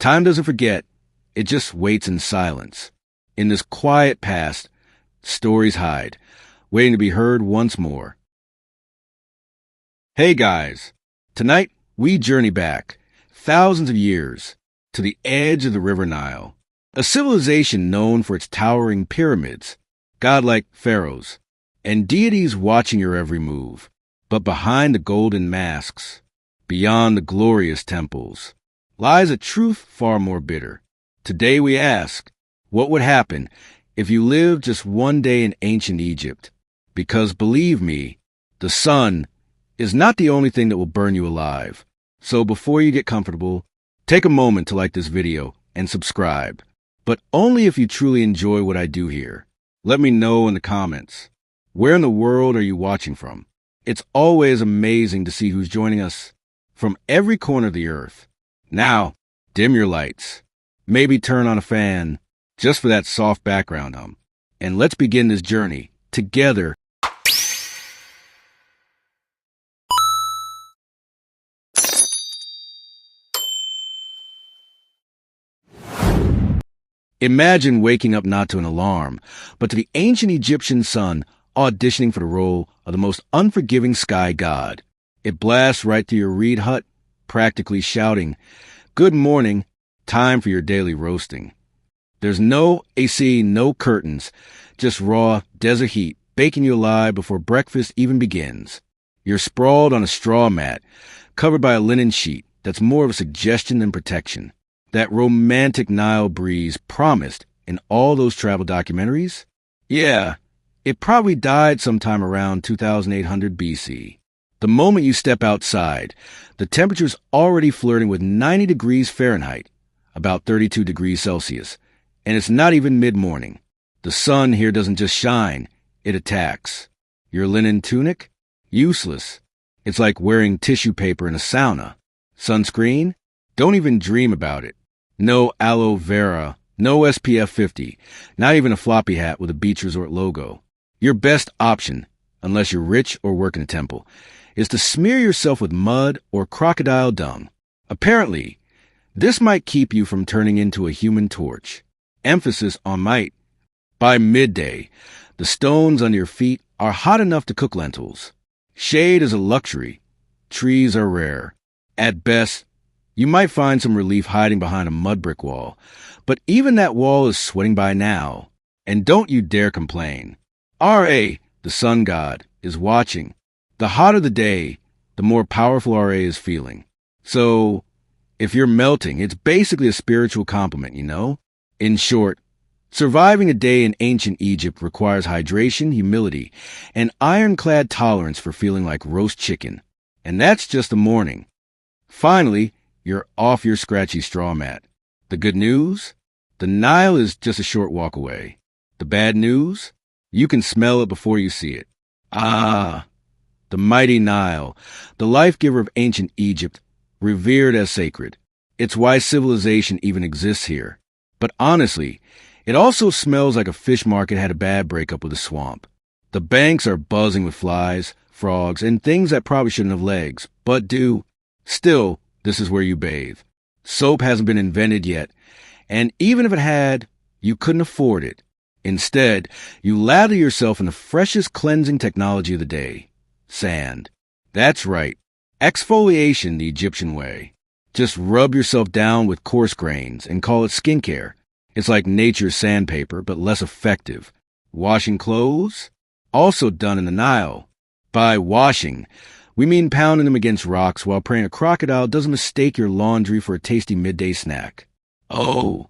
Time doesn't forget, it just waits in silence. In this quiet past, stories hide, waiting to be heard once more. Hey guys, tonight we journey back, thousands of years, to the edge of the River Nile, a civilization known for its towering pyramids, godlike pharaohs, and deities watching your every move. But behind the golden masks, beyond the glorious temples, lies a truth far more bitter. Today we ask, what would happen if you lived just one day in ancient Egypt? Because believe me, the sun is not the only thing that will burn you alive. So before you get comfortable, take a moment to like this video and subscribe. But only if you truly enjoy what I do here. Let me know in the comments. Where in the world are you watching from? It's always amazing to see who's joining us from every corner of the earth. Now, dim your lights. Maybe turn on a fan just for that soft background hum. And let's begin this journey together. Imagine waking up not to an alarm, but to the ancient Egyptian sun auditioning for the role of the most unforgiving sky god. It blasts right through your reed hut, practically shouting, "Good morning, time for your daily roasting." There's no AC, no curtains, just raw desert heat baking you alive before breakfast even begins. You're sprawled on a straw mat, covered by a linen sheet that's more of a suggestion than protection. That romantic Nile breeze promised in all those travel documentaries? Yeah, it probably died sometime around 2800 BC. The moment you step outside, the temperature's already flirting with 90 degrees Fahrenheit, about 32 degrees Celsius, and it's not even mid-morning. The sun here doesn't just shine, it attacks. Your linen tunic? Useless. It's like wearing tissue paper in a sauna. Sunscreen? Don't even dream about it. No aloe vera, no SPF 50, not even a floppy hat with a beach resort logo. Your best option, unless you're rich or work in a temple, is to smear yourself with mud or crocodile dung. Apparently, this might keep you from turning into a human torch. Emphasis on might. By midday, the stones under your feet are hot enough to cook lentils. Shade is a luxury. Trees are rare. At best, you might find some relief hiding behind a mud brick wall, but even that wall is sweating by now. And don't you dare complain. Ra, the sun god, is watching. The hotter the day, the more powerful Ra is feeling. So, if you're melting, it's basically a spiritual compliment, you know? In short, surviving a day in ancient Egypt requires hydration, humility, and ironclad tolerance for feeling like roast chicken. And that's just the morning. Finally, you're off your scratchy straw mat. The good news? The Nile is just a short walk away. The bad news? You can smell it before you see it. Ah, the mighty Nile, the life-giver of ancient Egypt, revered as sacred. It's why civilization even exists here. But honestly, it also smells like a fish market had a bad breakup with a swamp. The banks are buzzing with flies, frogs, and things that probably shouldn't have legs, but do. Still, this is where you bathe. Soap hasn't been invented yet, and even if it had, you couldn't afford it. Instead, you lather yourself in the freshest cleansing technology of the day. Sand. That's right. Exfoliation the Egyptian way. Just rub yourself down with coarse grains and call it skincare. It's like nature's sandpaper, but less effective. Washing clothes? Also done in the Nile. By washing, we mean pounding them against rocks while praying a crocodile doesn't mistake your laundry for a tasty midday snack. Oh,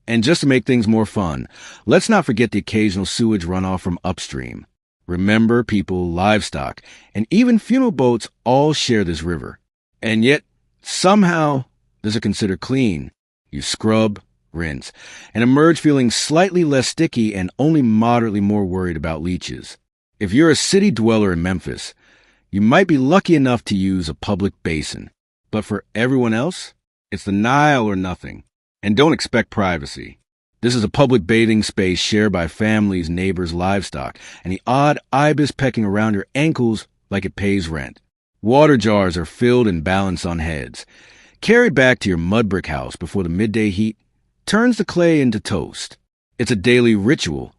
and just to make things more fun, let's not forget the occasional sewage runoff from upstream. Remember, people, livestock, and even funeral boats all share this river. And yet, somehow, this is considered clean. You scrub, rinse, and emerge feeling slightly less sticky and only moderately more worried about leeches. If you're a city dweller in Memphis, you might be lucky enough to use a public basin. But for everyone else, it's the Nile or nothing. And don't expect privacy. This is a public bathing space shared by families, neighbors, livestock, and the odd ibis pecking around your ankles like it pays rent. Water jars are filled and balanced on heads, carried back to your mud brick house before the midday heat turns the clay into toast. It's a daily ritual,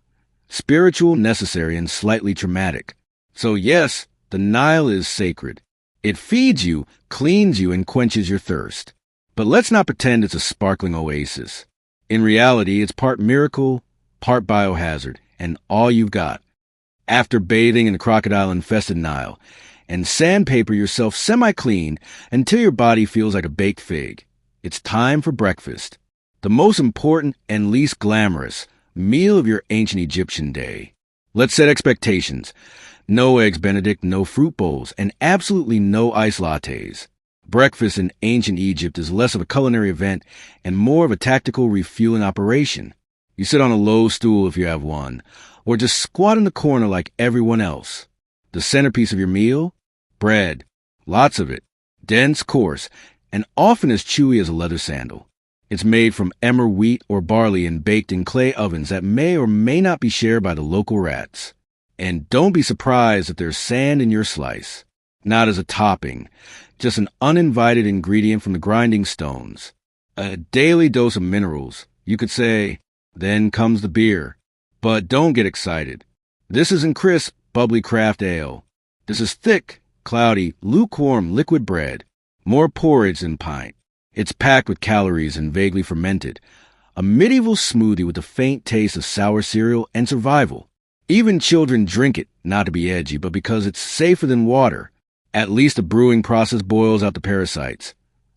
spiritual, necessary, and slightly traumatic. So yes, the Nile is sacred. It feeds you, cleans you, and quenches your thirst. But let's not pretend it's a sparkling oasis. In reality, it's part miracle, part biohazard, and all you've got. After bathing in the crocodile-infested Nile, and sandpaper yourself semi-clean until your body feels like a baked fig, it's time for breakfast. The most important and least glamorous meal of your ancient Egyptian day. Let's set expectations. No eggs Benedict, no fruit bowls, and absolutely no iced lattes. Breakfast in ancient Egypt is less of a culinary event and more of a tactical refueling operation. You sit on a low stool if you have one, or just squat in the corner like everyone else. The centerpiece of your meal? Bread. Lots of it. Dense, coarse, and often as chewy as a leather sandal. It's made from emmer wheat or barley and baked in clay ovens that may or may not be shared by the local rats. And don't be surprised if there's sand in your slice. Not as a topping, just an uninvited ingredient from the grinding stones. A daily dose of minerals. You could say, then comes the beer. But don't get excited. This isn't crisp, bubbly craft ale. This is thick, cloudy, lukewarm liquid bread. More porridge than pint. It's packed with calories and vaguely fermented. A medieval smoothie with a faint taste of sour cereal and survival. Even children drink it, not to be edgy, but because it's safer than water. At least the brewing process boils out the parasites.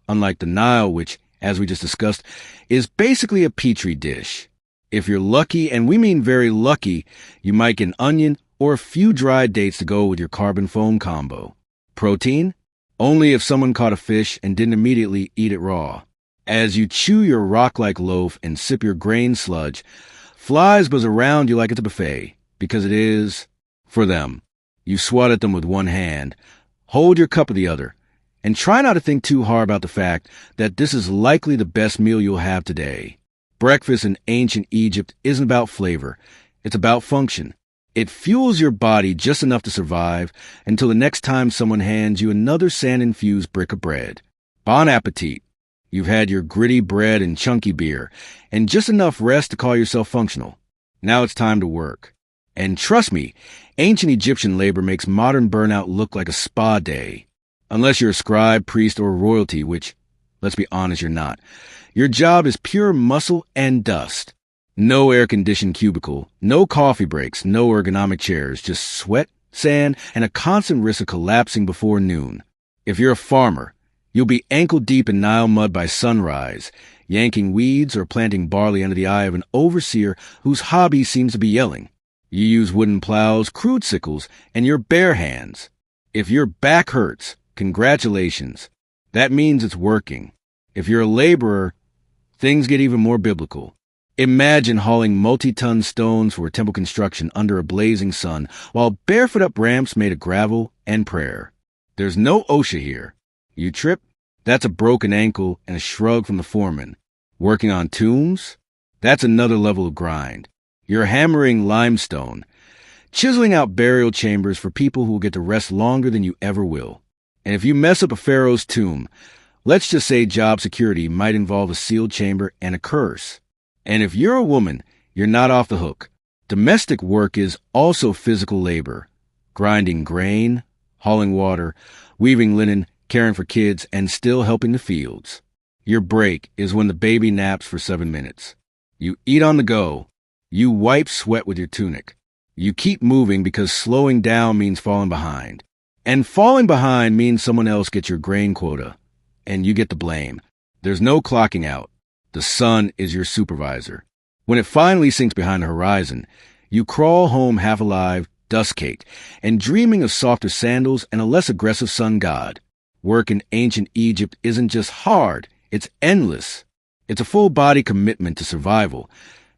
Unlike the Nile, which, as we just discussed, is basically a petri dish. If you're lucky, and we mean very lucky, you might get an onion or a few dried dates to go with your carbon foam combo. Protein? Only if someone caught a fish and didn't immediately eat it raw. As you chew your rock-like loaf and sip your grain sludge, flies buzz around you like it's a buffet, because it is for them. You swat at them with one hand, hold your cup with the other, and try not to think too hard about the fact that this is likely the best meal you'll have today. Breakfast in ancient Egypt isn't about flavor, it's about function. It fuels your body just enough to survive until the next time someone hands you another sand-infused brick of bread. Bon appetit. You've had your gritty bread and chunky beer, and just enough rest to call yourself functional. Now it's time to work. And trust me, ancient Egyptian labor makes modern burnout look like a spa day. Unless you're a scribe, priest, or royalty, which, let's be honest, you're not. Your job is pure muscle and dust. No air-conditioned cubicle, no coffee breaks, no ergonomic chairs, just sweat, sand, and a constant risk of collapsing before noon. If you're a farmer, you'll be ankle-deep in Nile mud by sunrise, yanking weeds or planting barley under the eye of an overseer whose hobby seems to be yelling. You use wooden plows, crude sickles, and your bare hands. If your back hurts, congratulations. That means it's working. If you're a laborer, things get even more biblical. Imagine hauling multi-ton stones for temple construction under a blazing sun while barefoot up ramps made of gravel and prayer. There's no OSHA here. You trip? That's a broken ankle and a shrug from the foreman. Working on tombs? That's another level of grind. You're hammering limestone, chiseling out burial chambers for people who will get to rest longer than you ever will. And if you mess up a pharaoh's tomb, let's just say job security might involve a sealed chamber and a curse. And if you're a woman, you're not off the hook. Domestic work is also physical labor. Grinding grain, hauling water, weaving linen, caring for kids, and still helping the fields. Your break is when the baby naps for 7 minutes. You eat on the go. You wipe sweat with your tunic. You keep moving because slowing down means falling behind. And falling behind means someone else gets your grain quota. And you get the blame. There's no clocking out. The sun is your supervisor. When it finally sinks behind the horizon, you crawl home half alive, dust-caked, and dreaming of softer sandals and a less aggressive sun god. Work in ancient Egypt isn't just hard, it's endless. It's a full-body commitment to survival,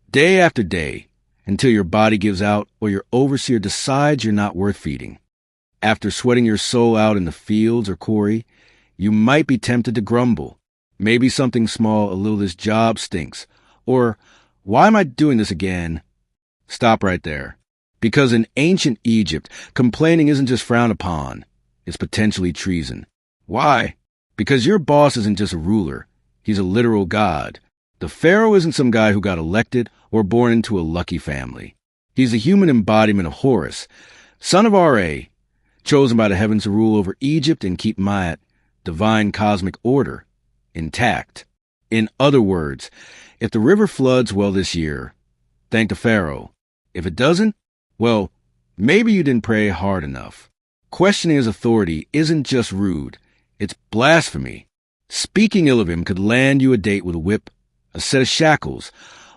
day after day, until your body gives out or your overseer decides you're not worth feeding. After sweating your soul out in the fields or quarry, you might be tempted to grumble. Maybe something small, a little "this job stinks," or "why am I doing this again?" Stop right there. Because in ancient Egypt, complaining isn't just frowned upon, it's potentially treason. Why? Because your boss isn't just a ruler, he's a literal god. The pharaoh isn't some guy who got elected or born into a lucky family. He's the human embodiment of Horus, son of Ra, chosen by the heavens to rule over Egypt and keep Ma'at, divine cosmic order, intact. In other words, if the river floods well this year, thank the pharaoh. If it doesn't, well, maybe you didn't pray hard enough. Questioning his authority isn't just rude, it's blasphemy. Speaking ill of him could land you a date with a whip, a set of shackles,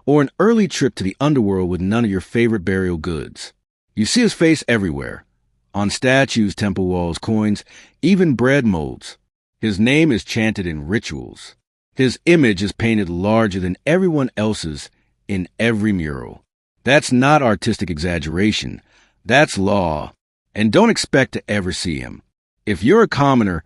or an early trip to the underworld with none of your favorite burial goods. You see his face everywhere, on statues, temple walls, coins, even bread molds. His name is chanted in rituals. His image is painted larger than everyone else's in every mural. That's not artistic exaggeration. That's law. And don't expect to ever see him. If you're a commoner,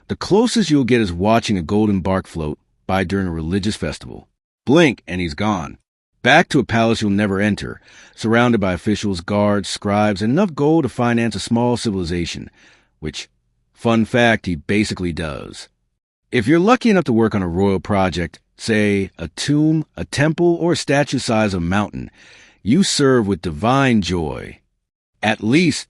the closest you'll get is watching a golden bark float by during a religious festival. Blink and he's gone. Back to a palace you'll never enter, surrounded by officials, guards, scribes, and enough gold to finance a small civilization, which, fun fact, he basically does. If you're lucky enough to work on a royal project, say a tomb, a temple, or a statue size of a mountain, you serve with divine joy. At least,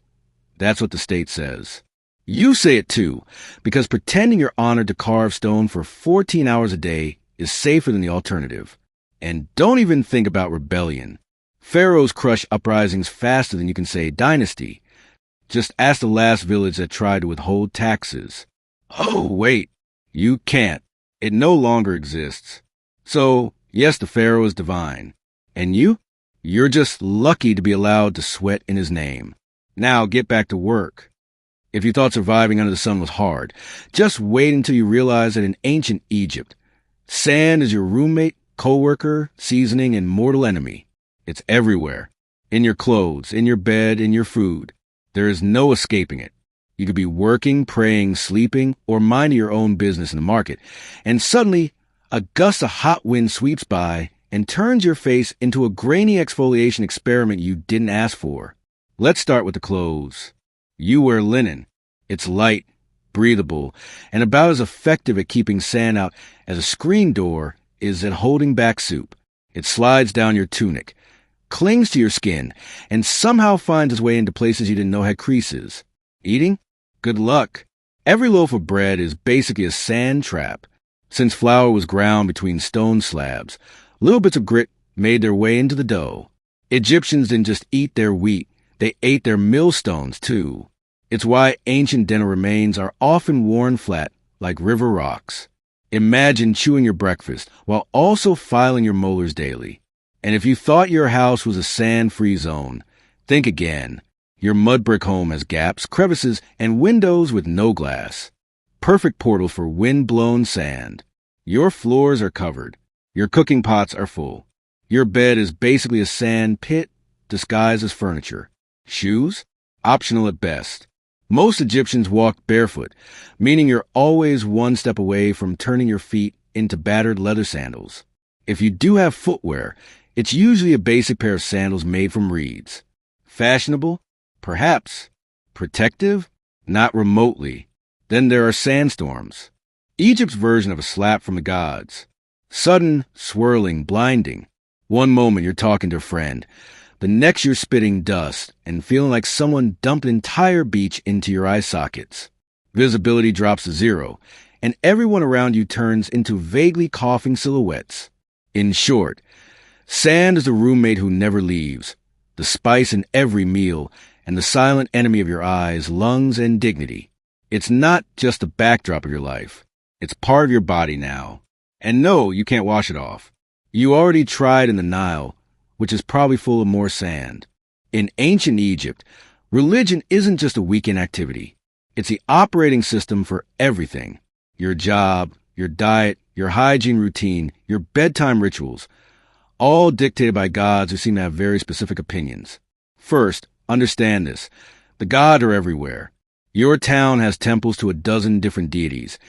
that's what the state says. You say it too, because pretending you're honored to carve stone for 14 hours a day is safer than the alternative. And don't even think about rebellion. Pharaohs crush uprisings faster than you can say dynasty. Just ask the last village that tried to withhold taxes. Oh, wait, you can't. It no longer exists. So, yes, the pharaoh is divine. And you're just lucky to be allowed to sweat in his name. Now get back to work. If you thought surviving under the sun was hard, just wait until you realize that in ancient Egypt, sand is your roommate, co-worker, seasoning, and mortal enemy. It's everywhere. In your clothes, in your bed, in your food. There is no escaping it. You could be working, praying, sleeping, or minding your own business in the market, and suddenly a gust of hot wind sweeps by and turns your face into a grainy exfoliation experiment you didn't ask for. Let's start with the clothes. You wear linen. It's light, breathable, and about as effective at keeping sand out as a screen door is at holding back soup. It slides down your tunic, clings to your skin, and somehow finds its way into places you didn't know had creases. Eating? Good luck. Every loaf of bread is basically a sand trap. Since flour was ground between stone slabs, little bits of grit made their way into the dough. Egyptians didn't just eat their wheat, they ate their millstones, too. It's why ancient dental remains are often worn flat, like river rocks. Imagine chewing your breakfast while also filing your molars daily. And if you thought your house was a sand-free zone, think again. Your mud brick home has gaps, crevices, and windows with no glass. Perfect portals for wind-blown sand. Your floors are covered. Your cooking pots are full. Your bed is basically a sand pit disguised as furniture. Shoes? Optional at best. Most Egyptians walked barefoot, meaning you're always one step away from turning your feet into battered leather sandals. If you do have footwear, it's usually a basic pair of sandals made from reeds. Fashionable? Perhaps. Protective? Not remotely. Then there are sandstorms. Egypt's version of a slap from the gods. Sudden, swirling, blinding. One moment you're talking to a friend. The next you're spitting dust and feeling like someone dumped an entire beach into your eye sockets. Visibility drops to zero, and everyone around you turns into vaguely coughing silhouettes. In short, sand is the roommate who never leaves, the spice in every meal, and the silent enemy of your eyes, lungs, and dignity. It's not just the backdrop of your life. It's part of your body now. And no, you can't wash it off. You already tried in the Nile, which is probably full of more sand. In ancient Egypt, religion isn't just a weekend activity. It's the operating system for everything. Your job, your diet, your hygiene routine, your bedtime rituals, all dictated by gods who seem to have very specific opinions. First, understand this. The gods are everywhere. Your town has temples to a dozen different deities,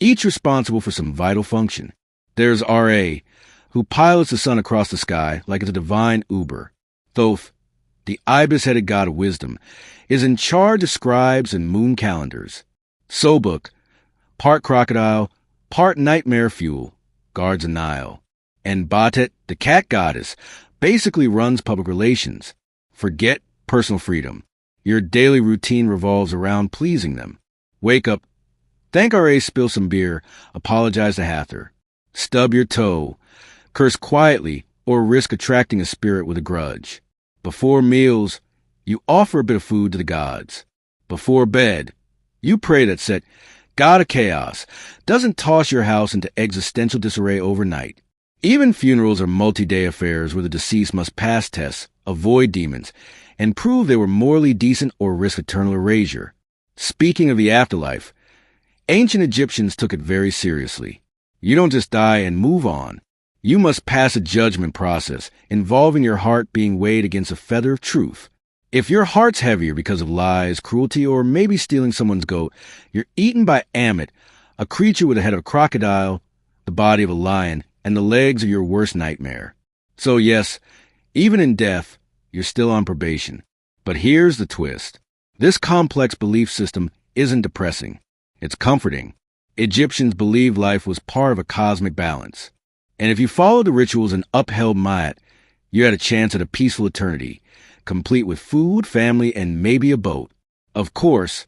each responsible for some vital function. There's Ra, who pilots the sun across the sky like it's a divine Uber. Thoth, the ibis-headed god of wisdom, is in charge of scribes and moon calendars. Sobuk, part crocodile, part nightmare fuel, guards the Nile. And Batet, the cat goddess, basically runs public relations. Forget personal freedom. Your daily routine revolves around pleasing them. Wake up, thank RA, spill some beer, apologize to Hathor. Stub your toe, curse quietly, or risk attracting a spirit with a grudge. Before meals, you offer a bit of food to the gods. Before bed, you pray that Set, god of chaos, doesn't toss your house into existential disarray overnight. Even funerals are multi-day affairs where the deceased must pass tests, avoid demons, and prove they were morally decent or risk eternal erasure. Speaking of the afterlife, ancient Egyptians took it very seriously. You don't just die and move on. You must pass a judgment process involving your heart being weighed against a feather of truth. If your heart's heavier because of lies, cruelty, or maybe stealing someone's goat, you're eaten by Ammit, a creature with a head of a crocodile, the body of a lion, and the legs of your worst nightmare. So yes, even in death, you're still on probation. But here's the twist. This complex belief system isn't depressing. It's comforting. Egyptians believed life was part of a cosmic balance. And if you followed the rituals and upheld Ma'at, you had a chance at a peaceful eternity, complete with food, family, and maybe a boat. Of course,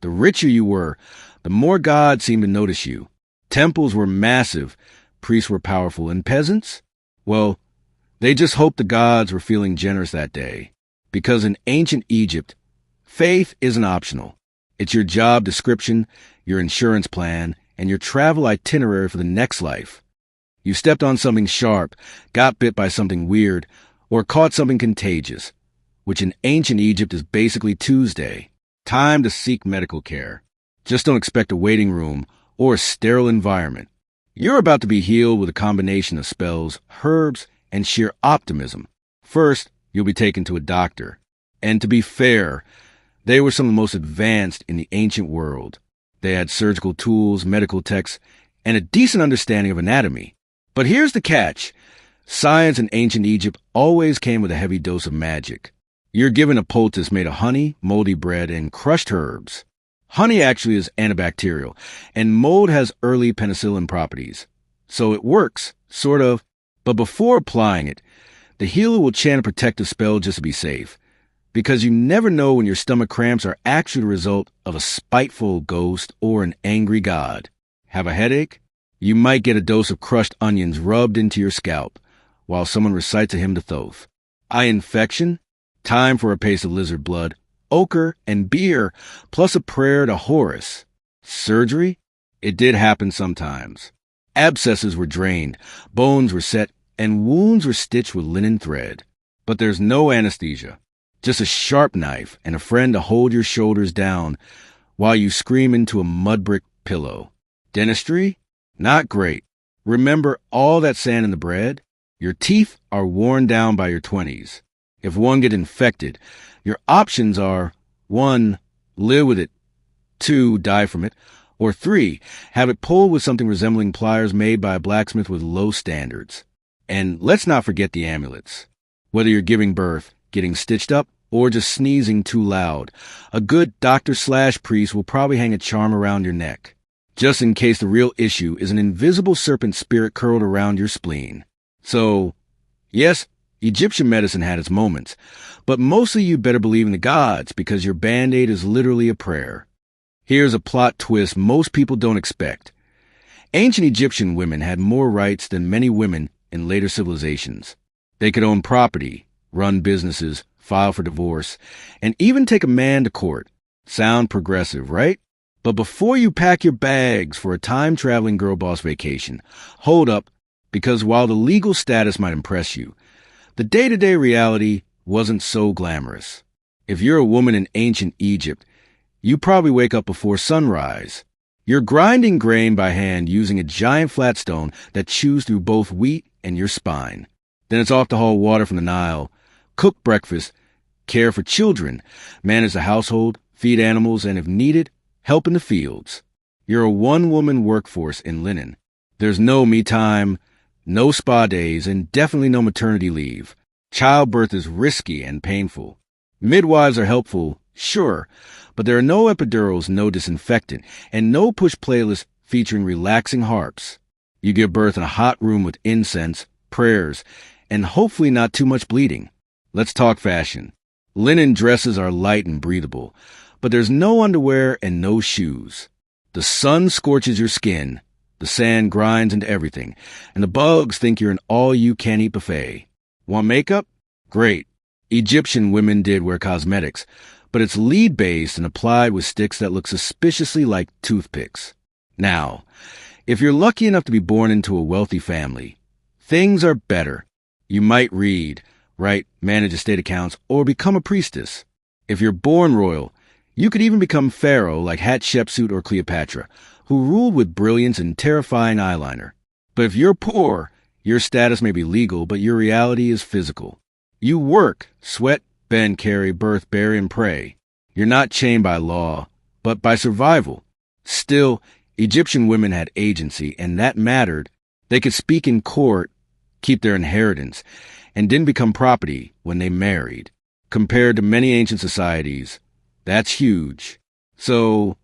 the richer you were, the more God seemed to notice you. Temples were massive, priests were powerful, and peasants? Well, they just hoped the gods were feeling generous that day. Because in ancient Egypt, faith isn't optional. It's your job description, your insurance plan, and your travel itinerary for the next life. You stepped on something sharp, got bit by something weird, or caught something contagious, which in ancient Egypt is basically Tuesday. Time to seek medical care. Just don't expect a waiting room or a sterile environment. You're about to be healed with a combination of spells, herbs, and sheer optimism. First, you'll be taken to a doctor. And to be fair, they were some of the most advanced in the ancient world. They had surgical tools, medical texts, and a decent understanding of anatomy. But here's the catch. Science in ancient Egypt always came with a heavy dose of magic. You're given a poultice made of honey, moldy bread, and crushed herbs. Honey actually is antibacterial, and mold has early penicillin properties. So it works, sort of. But before applying it, the healer will chant a protective spell just to be safe. Because you never know when your stomach cramps are actually the result of a spiteful ghost or an angry god. Have a headache? You might get a dose of crushed onions rubbed into your scalp, while someone recites a hymn to Thoth. Eye infection? Time for a paste of lizard blood, ochre, and beer, plus a prayer to Horus. Surgery? It did happen sometimes. Abscesses were drained, bones were set, and wounds were stitched with linen thread. But there's no anesthesia. Just a sharp knife and a friend to hold your shoulders down while you scream into a mud brick pillow. Dentistry? Not great. Remember all that sand in the bread? Your teeth are worn down by your 20s. If one gets infected, your options are 1. Live with it, 2. Die from it, or 3. Have it pulled with something resembling pliers made by a blacksmith with low standards. And let's not forget the amulets. Whether you're giving birth, getting stitched up, or just sneezing too loud, a good doctor/priest will probably hang a charm around your neck, just in case the real issue is an invisible serpent spirit curled around your spleen. So, yes, Egyptian medicine had its moments, but mostly you better believe in the gods because your Band-Aid is literally a prayer. Here's a plot twist most people don't expect. Ancient Egyptian women had more rights than many women in later civilizations. They could own property, run businesses, file for divorce, and even take a man to court. Sound progressive, right? But before you pack your bags for a time-traveling girl boss vacation, hold up, because while the legal status might impress you, the day-to-day reality wasn't so glamorous. If you're a woman in ancient Egypt, you probably wake up before sunrise. You're grinding grain by hand using a giant flat stone that chews through both wheat and your spine. Then it's off to haul water from the Nile, cook breakfast, care for children, manage the household, feed animals, and if needed, help in the fields. You're a one-woman workforce in linen. There's no me time, no spa days, and definitely no maternity leave. Childbirth is risky and painful. Midwives are helpful, Sure, but there are no epidurals, no disinfectant, and no push playlists featuring relaxing harps. You give birth in a hot room with incense, prayers, and hopefully not too much bleeding. Let's talk fashion. Linen dresses are light and breathable, but there's no underwear and no shoes. The sun scorches your skin, the sand grinds into everything, and the bugs think you're an all-you-can-eat buffet. Want makeup? Great. Egyptian women did wear cosmetics, but it's lead-based and applied with sticks that look suspiciously like toothpicks. Now, if you're lucky enough to be born into a wealthy family, things are better. You might read, write, manage estate accounts, or become a priestess. If you're born royal, you could even become pharaoh like Hatshepsut or Cleopatra, who ruled with brilliance and terrifying eyeliner. But if you're poor, your status may be legal, but your reality is physical. You work, sweat, bend, carry, birth, bury, and pray. You're not chained by law, but by survival. Still, Egyptian women had agency, and that mattered. They could speak in court, keep their inheritance, and didn't become property when they married. Compared to many ancient societies, that's huge. So,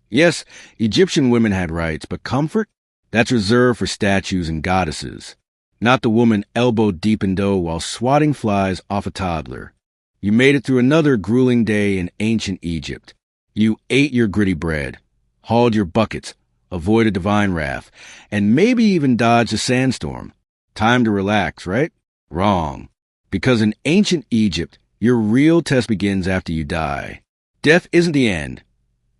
yes, Egyptian women had rights, but comfort? That's reserved for statues and goddesses, not the woman elbow deep in dough while swatting flies off a toddler. You made it through another grueling day in ancient Egypt. You ate your gritty bread, hauled your buckets, avoided divine wrath, and maybe even dodged a sandstorm. Time to relax, right? Wrong. Because in ancient Egypt, your real test begins after you die. Death isn't the end.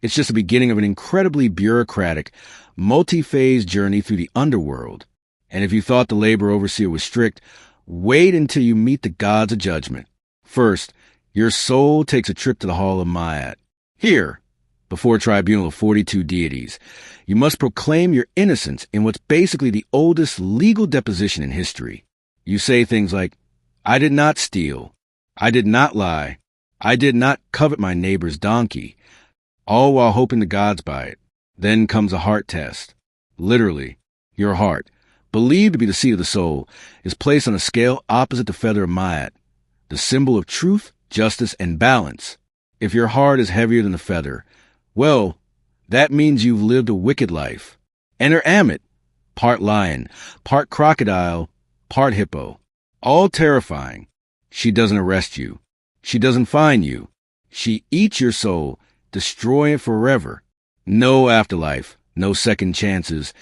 It's just the beginning of an incredibly bureaucratic, multi-phase journey through the underworld. And if you thought the labor overseer was strict, wait until you meet the gods of judgment. First, your soul takes a trip to the Hall of Ma'at. Here, before a tribunal of 42 deities, you must proclaim your innocence in what's basically the oldest legal deposition in history. You say things like, I did not steal. I did not lie. I did not covet my neighbor's donkey, all while hoping the gods buy it. Then comes a heart test. Literally, your heart, believed to be the seat of the soul, is placed on a scale opposite the feather of Ma'at, the symbol of truth, justice, and balance. If your heart is heavier than the feather, well, that means you've lived a wicked life. Enter Ammit, part lion, part crocodile, part hippo. All terrifying. She doesn't arrest you. She doesn't fine you. She eats your soul, destroying it forever. No afterlife, no second chances,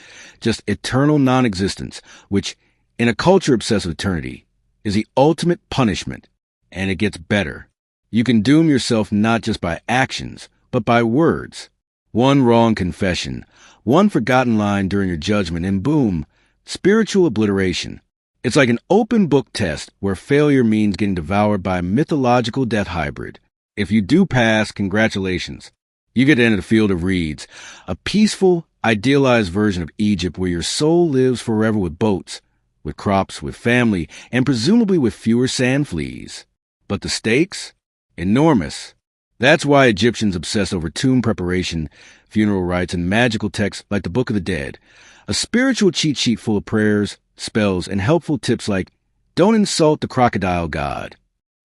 just eternal non-existence, which, in a culture obsessed with eternity, is the ultimate punishment. And it gets better. You can doom yourself not just by actions, but by words. One wrong confession, one forgotten line during your judgment, and boom, spiritual obliteration. It's like an open book test where failure means getting devoured by a mythological death hybrid. If you do pass, congratulations. You get to enter the field of reeds, a peaceful, idealized version of Egypt where your soul lives forever with boats, with crops, with family, and presumably with fewer sand fleas. But the stakes? Enormous. That's why Egyptians obsess over tomb preparation, funeral rites, and magical texts like the Book of the Dead, a spiritual cheat sheet full of prayers, spells, and helpful tips like, don't insult the crocodile god.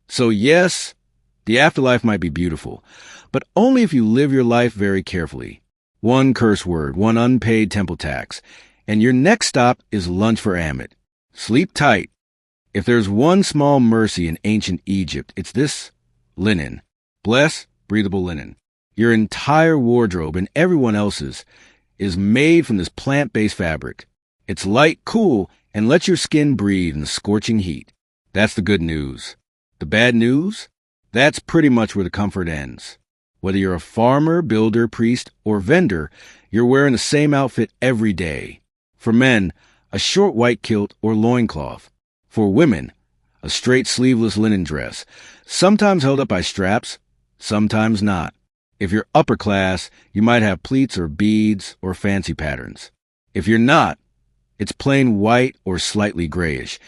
So yes, the afterlife might be beautiful, but only if you live your life very carefully. One curse word, one unpaid temple tax, and your next stop is lunch for Ammit. Sleep tight. If there's one small mercy in ancient Egypt, it's this: linen. Bless, breathable linen. Your entire wardrobe and everyone else's is made from this plant-based fabric. It's light, cool, and lets your skin breathe in the scorching heat. That's the good news. The bad news? That's pretty much where the comfort ends. Whether you're a farmer, builder, priest, or vendor, you're wearing the same outfit every day. For men, a short white kilt or loincloth. For women, a straight sleeveless linen dress, sometimes held up by straps, sometimes not. If you're upper class, you might have pleats or beads or fancy patterns. If you're not, it's plain white or slightly grayish,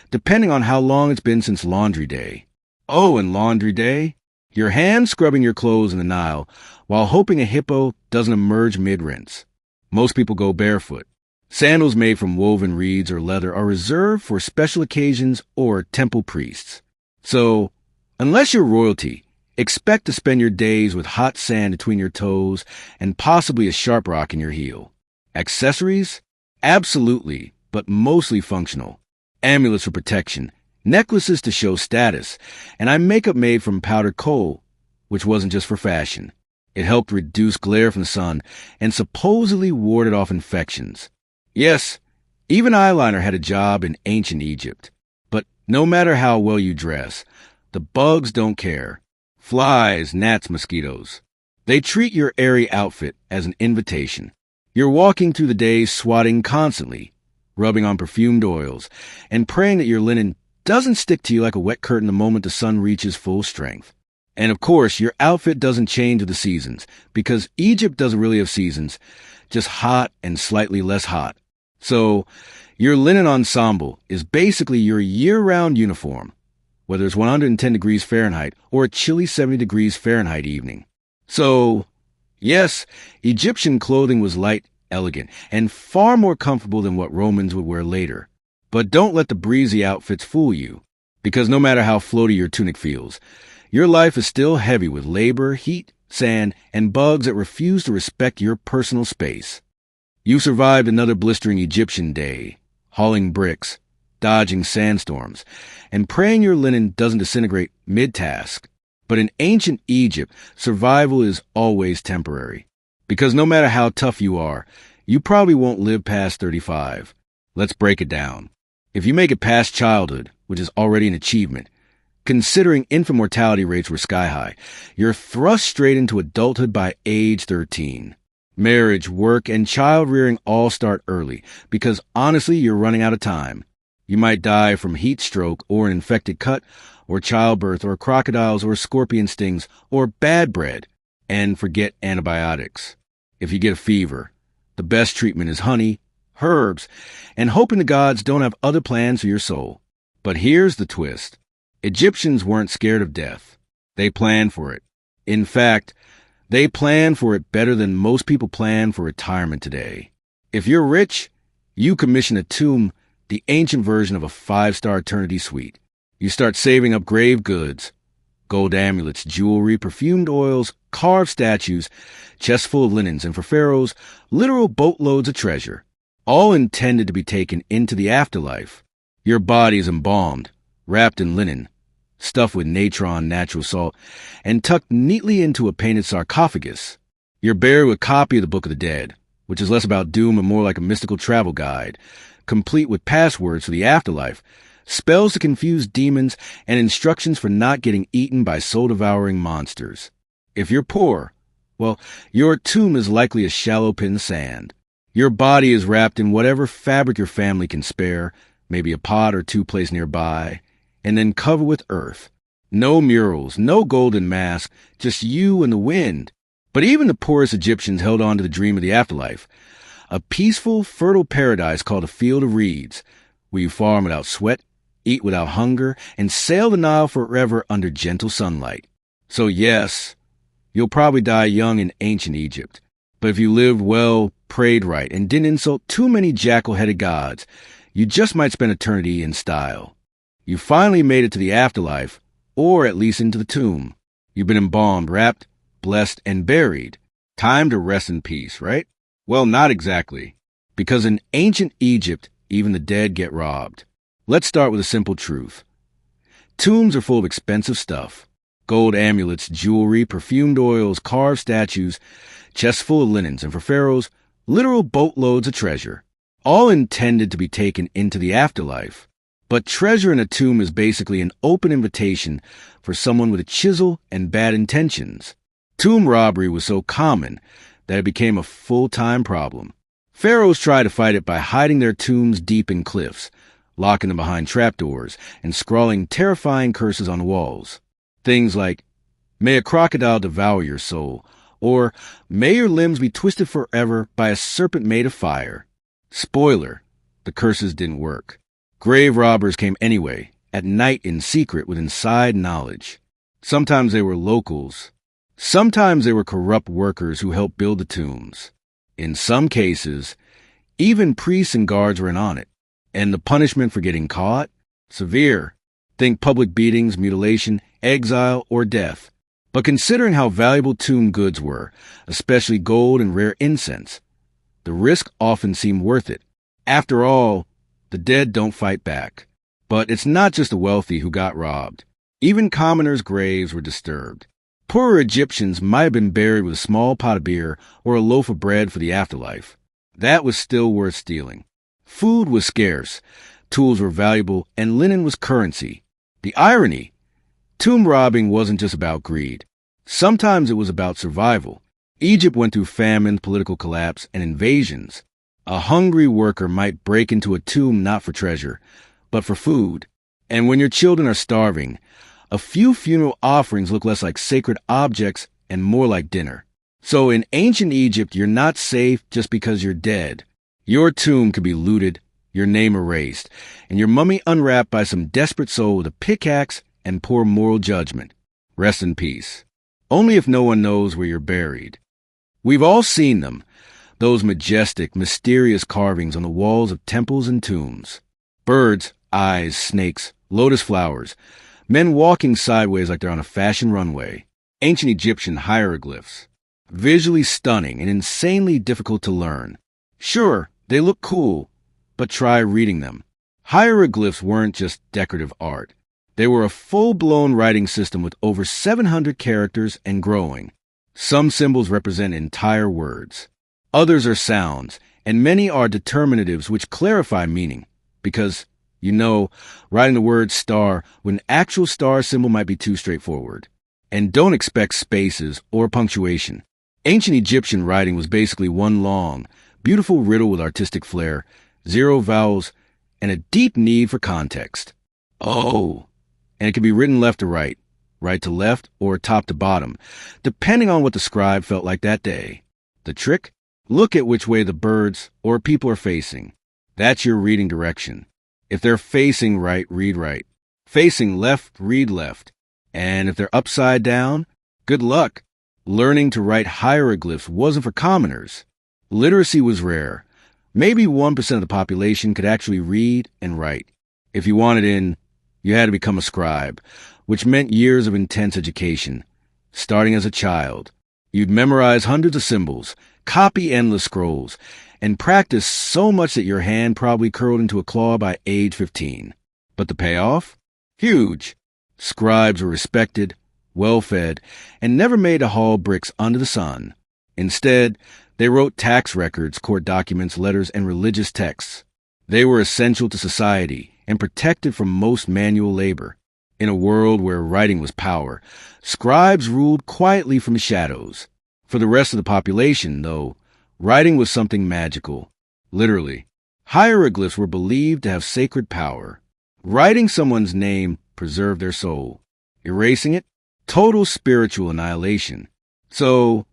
depending on how long it's been since laundry day. Oh, and laundry day? Your hand scrubbing your clothes in the Nile while hoping a hippo doesn't emerge mid-rinse. Most people go barefoot. Sandals made from woven reeds or leather are reserved for special occasions or temple priests. So, unless you're royalty, Expect to spend your days with hot sand between your toes and possibly a sharp rock in your heel. Accessories? Absolutely, but mostly functional. Amulets for protection, necklaces to show status, and eye makeup made from powdered coal, which wasn't just for fashion. It helped reduce glare from the sun and supposedly warded off infections. Yes, even eyeliner had a job in ancient Egypt. But no matter how well you dress, the bugs don't care. Flies, gnats, mosquitoes. They treat your airy outfit as an invitation. You're walking through the day swatting constantly, rubbing on perfumed oils, and praying that your linen doesn't stick to you like a wet curtain the moment the sun reaches full strength. And of course, your outfit doesn't change with the seasons, because Egypt doesn't really have seasons, just hot and slightly less hot. So, your linen ensemble is basically your year-round uniform, whether it's 110 degrees Fahrenheit or a chilly 70 degrees Fahrenheit evening. So, yes, Egyptian clothing was light, elegant, and far more comfortable than what Romans would wear later. But don't let the breezy outfits fool you, because no matter how floaty your tunic feels, your life is still heavy with labor, heat, sand, and bugs that refuse to respect your personal space. You survived another blistering Egyptian day, hauling bricks, dodging sandstorms, and praying your linen doesn't disintegrate mid-task. But in ancient Egypt, survival is always temporary. Because no matter how tough you are, you probably won't live past 35. Let's break it down. If you make it past childhood, which is already an achievement, considering infant mortality rates were sky-high, you're thrust straight into adulthood by age 13. Marriage, work, and child-rearing all start early, because honestly, you're running out of time. You might die from heat stroke or an infected cut, or childbirth, or crocodiles, or scorpion stings, or bad bread, and forget antibiotics. If you get a fever, the best treatment is honey, herbs, and hoping the gods don't have other plans for your soul. But here's the twist. Egyptians weren't scared of death. They planned for it. In fact, they planned for it better than most people plan for retirement today. If you're rich, you commission a tomb, the ancient version of a 5-star eternity suite. You start saving up grave goods, gold amulets, jewelry, perfumed oils, carved statues, chests full of linens, and for pharaohs, literal boatloads of treasure, all intended to be taken into the afterlife. Your body is embalmed, wrapped in linen, stuffed with natron natural salt, and tucked neatly into a painted sarcophagus. You're buried with a copy of the Book of the Dead, which is less about doom and more like a mystical travel guide, complete with passwords for the afterlife, spells to confuse demons, and instructions for not getting eaten by soul-devouring monsters. If you're poor, well, your tomb is likely a shallow pit in sand. Your body is wrapped in whatever fabric your family can spare, maybe a pot or two placed nearby, and then covered with earth. No murals, no golden mask, just you and the wind. But even the poorest Egyptians held on to the dream of the afterlife, a peaceful, fertile paradise called a field of reeds, where you farm without sweat, eat without hunger, and sail the Nile forever under gentle sunlight. So yes, you'll probably die young in ancient Egypt. But if you lived well, prayed right, and didn't insult too many jackal-headed gods, you just might spend eternity in style. You finally made it to the afterlife, or at least into the tomb. You've been embalmed, wrapped, blessed, and buried. Time to rest in peace, right? Well, not exactly. Because in ancient Egypt, even the dead get robbed. Let's start with a simple truth. Tombs are full of expensive stuff. Gold amulets, jewelry, perfumed oils, carved statues, chests full of linens, and for pharaohs, literal boatloads of treasure, all intended to be taken into the afterlife. But treasure in a tomb is basically an open invitation for someone with a chisel and bad intentions. Tomb robbery was so common that it became a full-time problem. Pharaohs tried to fight it by hiding their tombs deep in cliffs, locking them behind trapdoors, and scrawling terrifying curses on the walls. Things like, "May a crocodile devour your soul," or "May your limbs be twisted forever by a serpent made of fire." Spoiler, the curses didn't work. Grave robbers came anyway, at night in secret with inside knowledge. Sometimes they were locals. Sometimes they were corrupt workers who helped build the tombs. In some cases, even priests and guards were in on it. And the punishment for getting caught? Severe. Think public beatings, mutilation, exile, or death. But considering how valuable tomb goods were, especially gold and rare incense, the risk often seemed worth it. After all, the dead don't fight back. But it's not just the wealthy who got robbed. Even commoners' graves were disturbed. Poorer Egyptians might have been buried with a small pot of beer or a loaf of bread for the afterlife. That was still worth stealing. Food was scarce, tools were valuable, and linen was currency. The irony: tomb robbing wasn't just about greed. Sometimes it was about survival. Egypt went through famine, political collapse, and invasions. A hungry worker might break into a tomb not for treasure, but for food. And when your children are starving, a few funeral offerings look less like sacred objects and more like dinner. So in ancient Egypt, you're not safe just because you're dead. Your tomb could be looted, your name erased, and your mummy unwrapped by some desperate soul with a pickaxe and poor moral judgment. Rest in peace. Only if no one knows where you're buried. We've all seen them, those majestic, mysterious carvings on the walls of temples and tombs. Birds, eyes, snakes, lotus flowers, men walking sideways like they're on a fashion runway. Ancient Egyptian hieroglyphs. Visually stunning and insanely difficult to learn. Sure, they look cool, but try reading them. Hieroglyphs weren't just decorative art. They were a full-blown writing system with over 700 characters and growing. Some symbols represent entire words. Others are sounds, and many are determinatives which clarify meaning. Because, writing the word star with an actual star symbol might be too straightforward. And don't expect spaces or punctuation. Ancient Egyptian writing was basically one long, beautiful riddle with artistic flair, 0 vowels, and a deep need for context. Oh, and it could be written left to right to left, or top to bottom, depending on what the scribe felt like that day. The trick? Look at which way the birds or people are facing. That's your reading direction. If they're facing right, read right. Facing left, read left. And if they're upside down, good luck. Learning to write hieroglyphs wasn't for commoners. Literacy was rare. Maybe 1% of the population could actually read and write. If you wanted in, you had to become a scribe, which meant years of intense education. Starting as a child, you'd memorize hundreds of symbols, copy endless scrolls, and practice so much that your hand probably curled into a claw by age 15. But the payoff? Huge. Scribes were respected, well-fed, and never made to haul bricks under the sun. Instead, they wrote tax records, court documents, letters, and religious texts. They were essential to society and protected from most manual labor. In a world where writing was power, scribes ruled quietly from the shadows. For the rest of the population, though, writing was something magical. Literally, hieroglyphs were believed to have sacred power. Writing someone's name preserved their soul. Erasing it, total spiritual annihilation. So,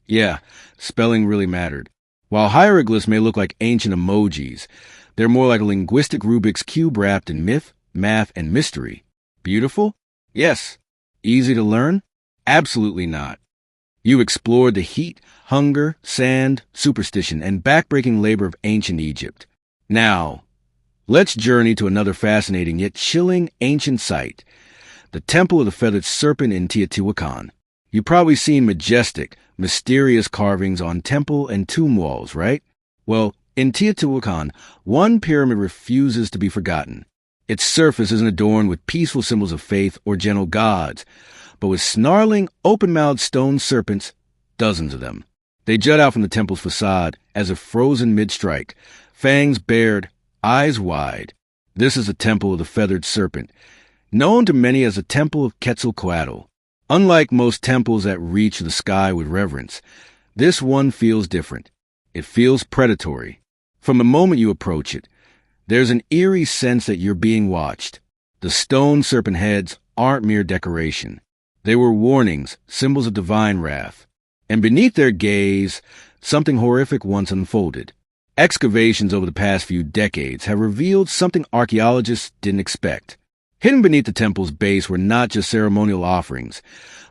yeah, spelling really mattered. While hieroglyphs may look like ancient emojis, they're more like a linguistic Rubik's Cube wrapped in myth, math, and mystery. Beautiful? Yes. Easy to learn? Absolutely not. You explored the heat, hunger, sand, superstition, and backbreaking labor of ancient Egypt. Now, let's journey to another fascinating yet chilling ancient site, the Temple of the Feathered Serpent in Teotihuacan. You've probably seen majestic, mysterious carvings on temple and tomb walls, right? Well, in Teotihuacan, one pyramid refuses to be forgotten. Its surface isn't adorned with peaceful symbols of faith or gentle gods, but with snarling, open-mouthed stone serpents, dozens of them. They jut out from the temple's facade as if frozen mid-strike, fangs bared, eyes wide. This is the Temple of the Feathered Serpent, known to many as the Temple of Quetzalcoatl. Unlike most temples that reach the sky with reverence, this one feels different. It feels predatory. From the moment you approach it, there's an eerie sense that you're being watched. The stone serpent heads aren't mere decoration. They were warnings, symbols of divine wrath. And beneath their gaze, something horrific once unfolded. Excavations over the past few decades have revealed something archaeologists didn't expect. Hidden beneath the temple's base were not just ceremonial offerings,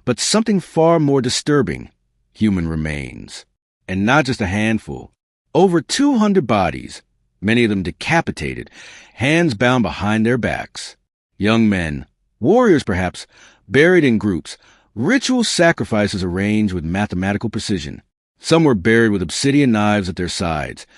but something far more disturbing: human remains. And not just a handful. Over 200 bodies, many of them decapitated, hands bound behind their backs. Young men, warriors perhaps, buried in groups, Ritual sacrifices arranged with mathematical precision. Some were buried with obsidian knives at their sides,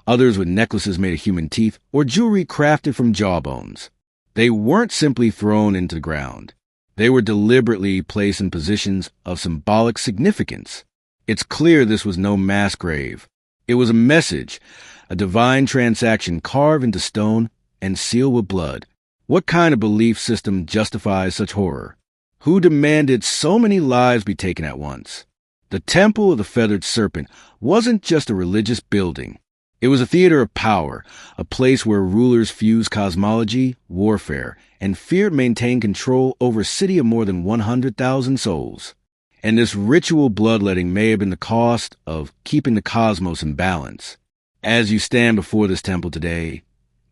others with necklaces made of human teeth or jewelry crafted from jawbones. They weren't simply thrown into the ground. They were deliberately placed in positions of symbolic significance. It's clear this was no mass grave. It was a message, a divine transaction carved into stone and sealed with blood. What kind of belief system justifies such horror? Who demanded so many lives be taken at once? The Temple of the Feathered Serpent wasn't just a religious building. It was a theater of power, a place where rulers fused cosmology, warfare, and fear maintained control over a city of more than 100,000 souls. And this ritual bloodletting may have been the cost of keeping the cosmos in balance. As you stand before this temple today,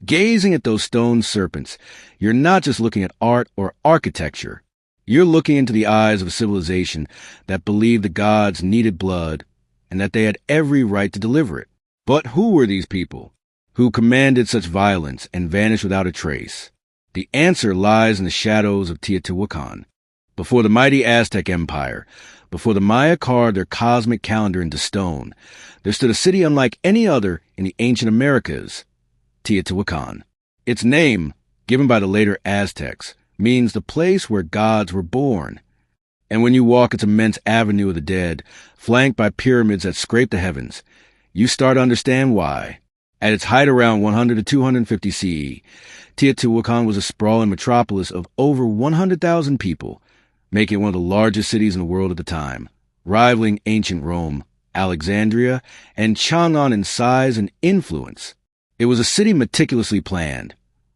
gazing at those stone serpents, you're not just looking at art or architecture. You're looking into the eyes of a civilization that believed the gods needed blood and that they had every right to deliver it. But who were these people who commanded such violence and vanished without a trace? The answer lies in the shadows of Teotihuacan. Before the mighty Aztec Empire, before the Maya carved their cosmic calendar into stone, there stood a city unlike any other in the ancient Americas, Teotihuacan. Its name, given by the later Aztecs, means the place where gods were born. And when you walk its immense avenue of the dead, flanked by pyramids that scrape the heavens, you start to understand why. At its height around 100 to 250 CE, Teotihuacan was a sprawling metropolis of over 100,000 people, making it one of the largest cities in the world at the time, rivaling ancient Rome, Alexandria, and Chang'an in size and influence. It was a city meticulously planned.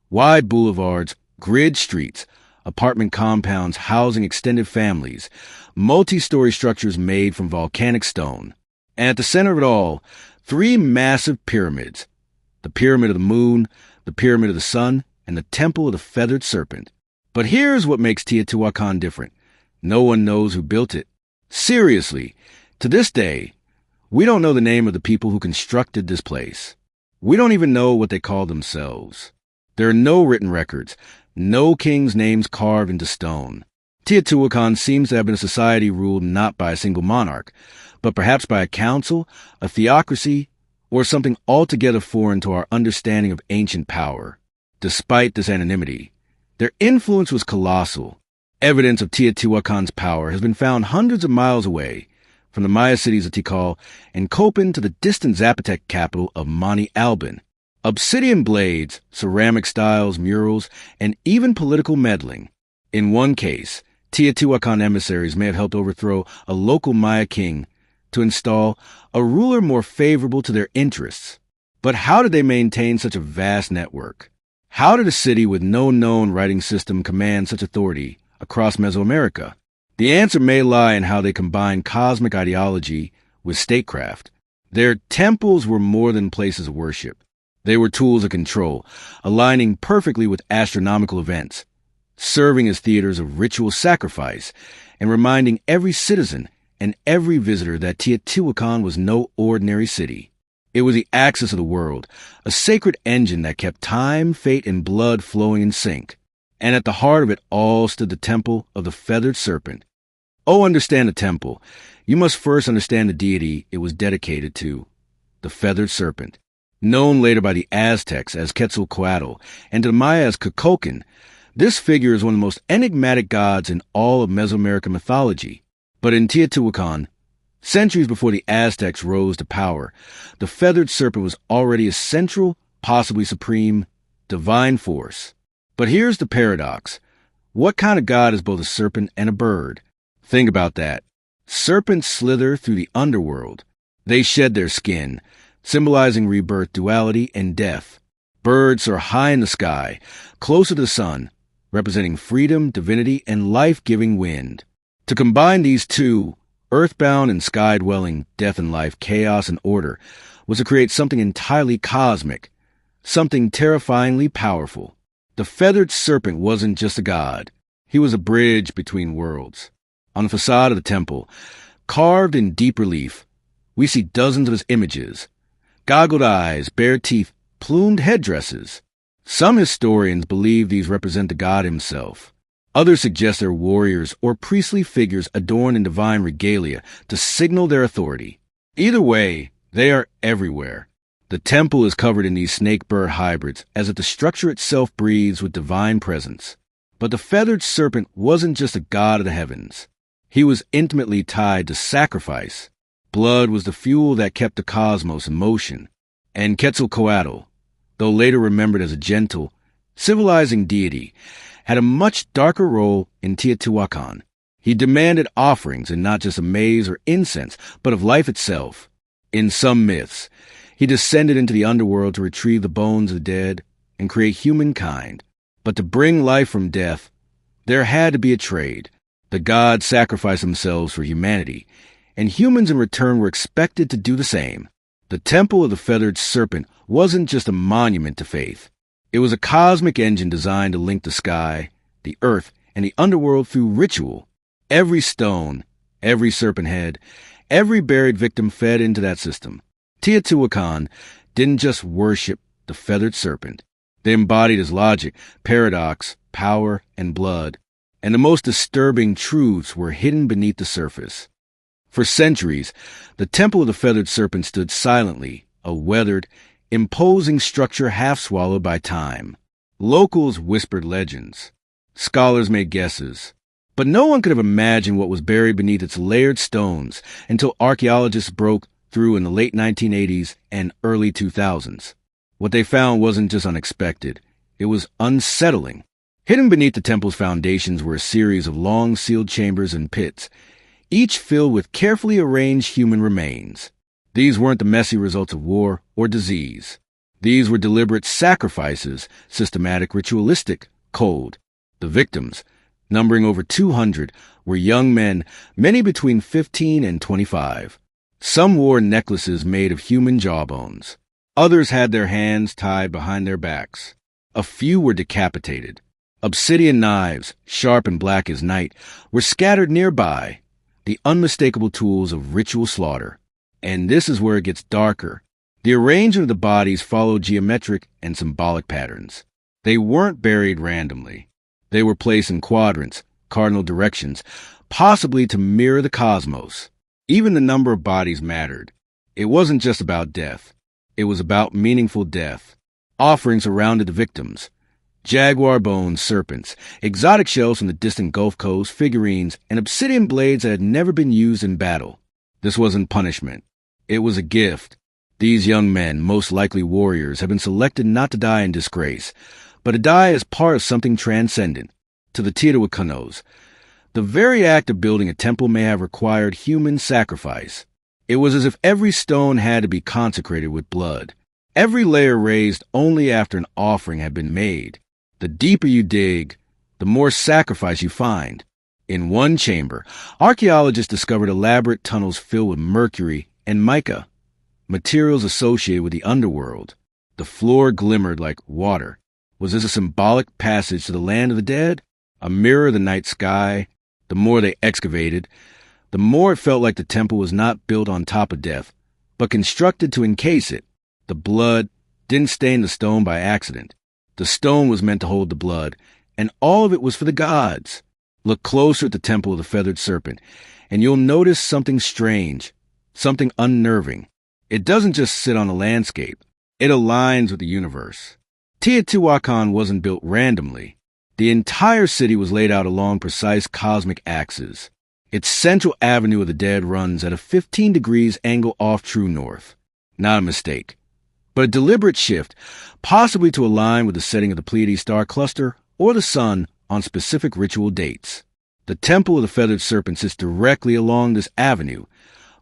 Wide boulevards, grid streets, apartment compounds housing extended families, multi-story structures made from volcanic stone. And at the center of it all, 3 massive pyramids: the Pyramid of the Moon, the Pyramid of the Sun, and the Temple of the Feathered Serpent. But here's what makes Teotihuacan different. No one knows who built it. Seriously, to this day, we don't know the name of the people who constructed this place. We don't even know what they call themselves. There are no written records, no kings' names carved into stone. Teotihuacan seems to have been a society ruled not by a single monarch, but perhaps by a council, a theocracy, or something altogether foreign to our understanding of ancient power. Despite this anonymity, their influence was colossal. Evidence of Teotihuacan's power has been found hundreds of miles away, from the Maya cities of Tikal and Copan to the distant Zapotec capital of Monte Alban. Obsidian blades, ceramic styles, murals, and even political meddling. In one case, Teotihuacan emissaries may have helped overthrow a local Maya king to install a ruler more favorable to their interests. But how did they maintain such a vast network? How did a city with no known writing system command such authority across Mesoamerica? The answer may lie in how they combined cosmic ideology with statecraft. Their temples were more than places of worship. They were tools of control, aligning perfectly with astronomical events, serving as theaters of ritual sacrifice, and reminding every citizen and every visitor that Teotihuacan was no ordinary city. It was the axis of the world, a sacred engine that kept time, fate, and blood flowing in sync. And at the heart of it all stood the Temple of the Feathered Serpent. Oh, understand the temple. You must first understand the deity it was dedicated to, the Feathered Serpent. Known later by the Aztecs as Quetzalcoatl and to the Maya as Kukulkan, this figure is one of the most enigmatic gods in all of Mesoamerican mythology. But in Teotihuacan, centuries before the Aztecs rose to power, the Feathered Serpent was already a central, possibly supreme, divine force. But here's the paradox. What kind of god is both a serpent and a bird? Think about that. Serpents slither through the underworld. They shed their skin, symbolizing rebirth, duality, and death. Birds soar high in the sky, closer to the sun, representing freedom, divinity, and life-giving wind. To combine these two, earthbound and sky-dwelling, death and life, chaos and order, was to create something entirely cosmic, something terrifyingly powerful. The Feathered Serpent wasn't just a god. He was a bridge between worlds. On the facade of the temple, carved in deep relief, we see dozens of his images. Goggled eyes, bare teeth, plumed headdresses. Some historians believe these represent the god himself. Others suggest they're warriors or priestly figures adorned in divine regalia to signal their authority. Either way, they are everywhere. The temple is covered in these snake-bird hybrids, as if the structure itself breathes with divine presence. But the feathered serpent wasn't just a god of the heavens. He was intimately tied to sacrifice. Blood was the fuel that kept the cosmos in motion. And Quetzalcoatl, though later remembered as a gentle, civilizing deity, had a much darker role in Teotihuacan. He demanded offerings, and not just of maize or incense, but of life itself. In some myths, he descended into the underworld to retrieve the bones of the dead and create humankind. But to bring life from death, there had to be a trade. The gods sacrificed themselves for humanity, and humans in return were expected to do the same. The Temple of the Feathered Serpent wasn't just a monument to faith. It was a cosmic engine designed to link the sky, the earth, and the underworld through ritual. Every stone, every serpent head, every buried victim fed into that system. Teotihuacan didn't just worship the feathered serpent. They embodied his logic, paradox, power, and blood. And the most disturbing truths were hidden beneath the surface. For centuries, the Temple of the Feathered Serpent stood silently, a weathered, imposing structure half swallowed by time. Locals whispered legends. Scholars made guesses. But no one could have imagined what was buried beneath its layered stones until archaeologists broke through in the late 1980s and early 2000s. What they found wasn't just unexpected. It was unsettling. Hidden beneath the temple's foundations were a series of long sealed chambers and pits, each filled with carefully arranged human remains. These weren't the messy results of war or disease. These were deliberate sacrifices, systematic, ritualistic, cold. The victims, numbering over 200, were young men, many between 15 and 25. Some wore necklaces made of human jawbones. Others had their hands tied behind their backs. A few were decapitated. Obsidian knives, sharp and black as night, were scattered nearby, the unmistakable tools of ritual slaughter. And this is where it gets darker. The arrangement of the bodies followed geometric and symbolic patterns. They weren't buried randomly. They were placed in quadrants, cardinal directions, possibly to mirror the cosmos. Even the number of bodies mattered. It wasn't just about death. It was about meaningful death. Offerings surrounded the victims. Jaguar bones, serpents, exotic shells from the distant Gulf Coast, figurines, and obsidian blades that had never been used in battle. This wasn't punishment. It was a gift. These young men, most likely warriors, had been selected not to die in disgrace, but to die as part of something transcendent. To the Teotihuacanos, the very act of building a temple may have required human sacrifice. It was as if every stone had to be consecrated with blood. Every layer raised only after an offering had been made. The deeper you dig, the more sacrifice you find. In one chamber, archaeologists discovered elaborate tunnels filled with mercury and mica, materials associated with the underworld. The floor glimmered like water. Was this a symbolic passage to the land of the dead? A mirror of the night sky? The more they excavated, the more it felt like the temple was not built on top of death, but constructed to encase it. The blood didn't stain the stone by accident. The stone was meant to hold the blood, and all of it was for the gods. Look closer at the Temple of the Feathered Serpent, and you'll notice something strange, something unnerving. It doesn't just sit on a landscape. It aligns with the universe. Teotihuacan wasn't built randomly. The entire city was laid out along precise cosmic axes. Its central avenue of the dead runs at a 15 degrees angle off true north. Not a mistake, but a deliberate shift, possibly to align with the setting of the Pleiades star cluster or the sun on specific ritual dates. The Temple of the Feathered Serpent sits directly along this avenue,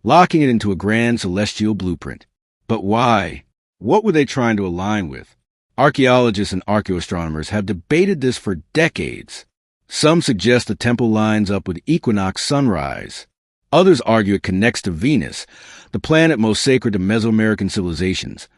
locking it into a grand celestial blueprint. But why? What were they trying to align with? Archaeologists and archaeoastronomers have debated this for decades. Some suggest the temple lines up with equinox sunrise. Others argue it connects to Venus, the planet most sacred to Mesoamerican civilizations,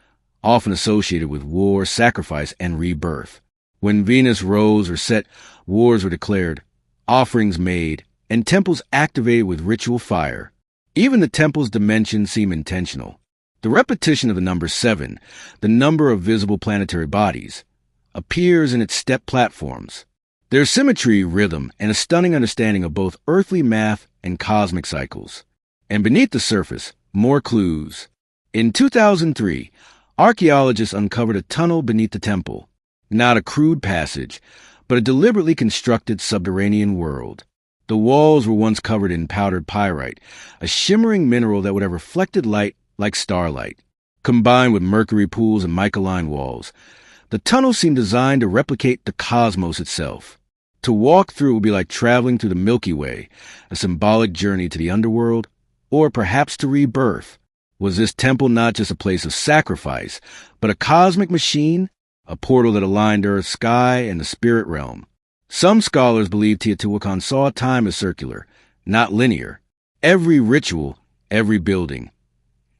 often associated with war, sacrifice, and rebirth. When Venus rose or set, wars were declared, offerings made, and temples activated with ritual fire. Even the temple's dimensions seem intentional. The repetition of the number 7, the number of visible planetary bodies, appears in its step platforms. There's symmetry, rhythm, and a stunning understanding of both earthly math and cosmic cycles. And beneath the surface, more clues. In 2003, archaeologists uncovered a tunnel beneath the temple. Not a crude passage, but a deliberately constructed subterranean world. The walls were once covered in powdered pyrite, a shimmering mineral that would have reflected light like starlight. Combined with mercury pools and mica-lined walls, the tunnel seemed designed to replicate the cosmos itself. To walk through would be like traveling through the Milky Way, a symbolic journey to the underworld, or perhaps to rebirth. Was this temple not just a place of sacrifice, but a cosmic machine, a portal that aligned Earth's sky and the spirit realm? Some scholars believe Teotihuacan saw time as circular, not linear. Every ritual, every building,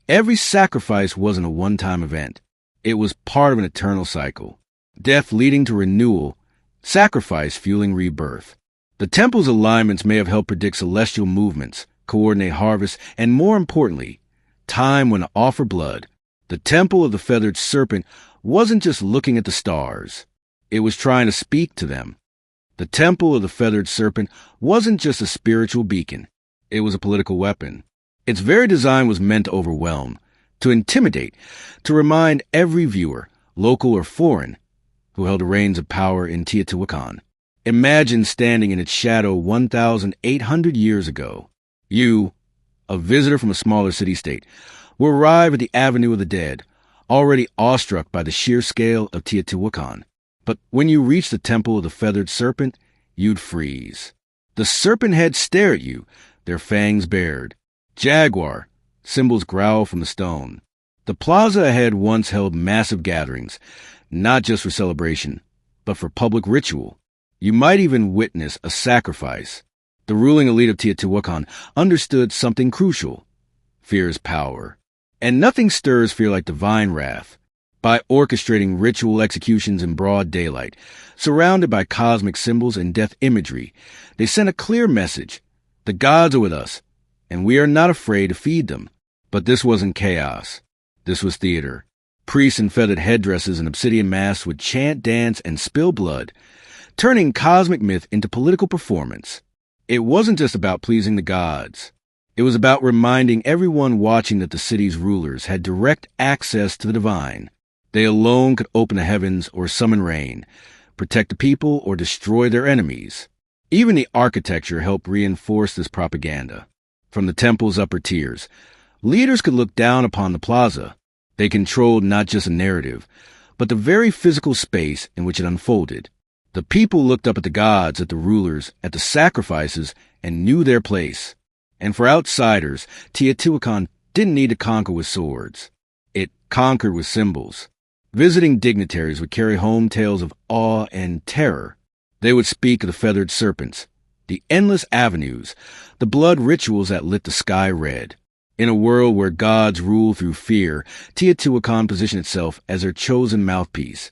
every sacrifice wasn't a one-time event. It was part of an eternal cycle. Death leading to renewal, sacrifice fueling rebirth. The temple's alignments may have helped predict celestial movements, coordinate harvests, and more importantly, time when to offer blood. The temple of the Feathered Serpent wasn't just looking at the stars. It was trying to speak to them. The temple of the Feathered Serpent wasn't just a spiritual beacon. It was a political weapon. Its very design was meant to overwhelm, to intimidate, to remind every viewer, local or foreign, who held the reins of power in Teotihuacan. Imagine standing in its shadow 1,800 years ago. You, a visitor from a smaller city-state, will arrive at the Avenue of the Dead, already awestruck by the sheer scale of Teotihuacan. But when you reach the temple of the Feathered Serpent, you'd freeze. The serpent heads stare at you, their fangs bared. Jaguar, symbols growl from the stone. The plaza ahead once held massive gatherings, not just for celebration, but for public ritual. You might even witness a sacrifice. The ruling elite of Teotihuacan understood something crucial. Fear is power. And nothing stirs fear like divine wrath. By orchestrating ritual executions in broad daylight, surrounded by cosmic symbols and death imagery, they sent a clear message. The gods are with us, and we are not afraid to feed them. But this wasn't chaos. This was theater. Priests in feathered headdresses and obsidian masks would chant, dance, and spill blood, turning cosmic myth into political performance. It wasn't just about pleasing the gods. It was about reminding everyone watching that the city's rulers had direct access to the divine. They alone could open the heavens or summon rain, protect the people or destroy their enemies. Even the architecture helped reinforce this propaganda. From the temple's upper tiers, leaders could look down upon the plaza. They controlled not just a narrative, but the very physical space in which it unfolded. The people looked up at the gods, at the rulers, at the sacrifices, and knew their place. And for outsiders, Teotihuacan didn't need to conquer with swords. It conquered with symbols. Visiting dignitaries would carry home tales of awe and terror. They would speak of the feathered serpents, the endless avenues, the blood rituals that lit the sky red. In a world where gods rule through fear, Teotihuacan positioned itself as their chosen mouthpiece,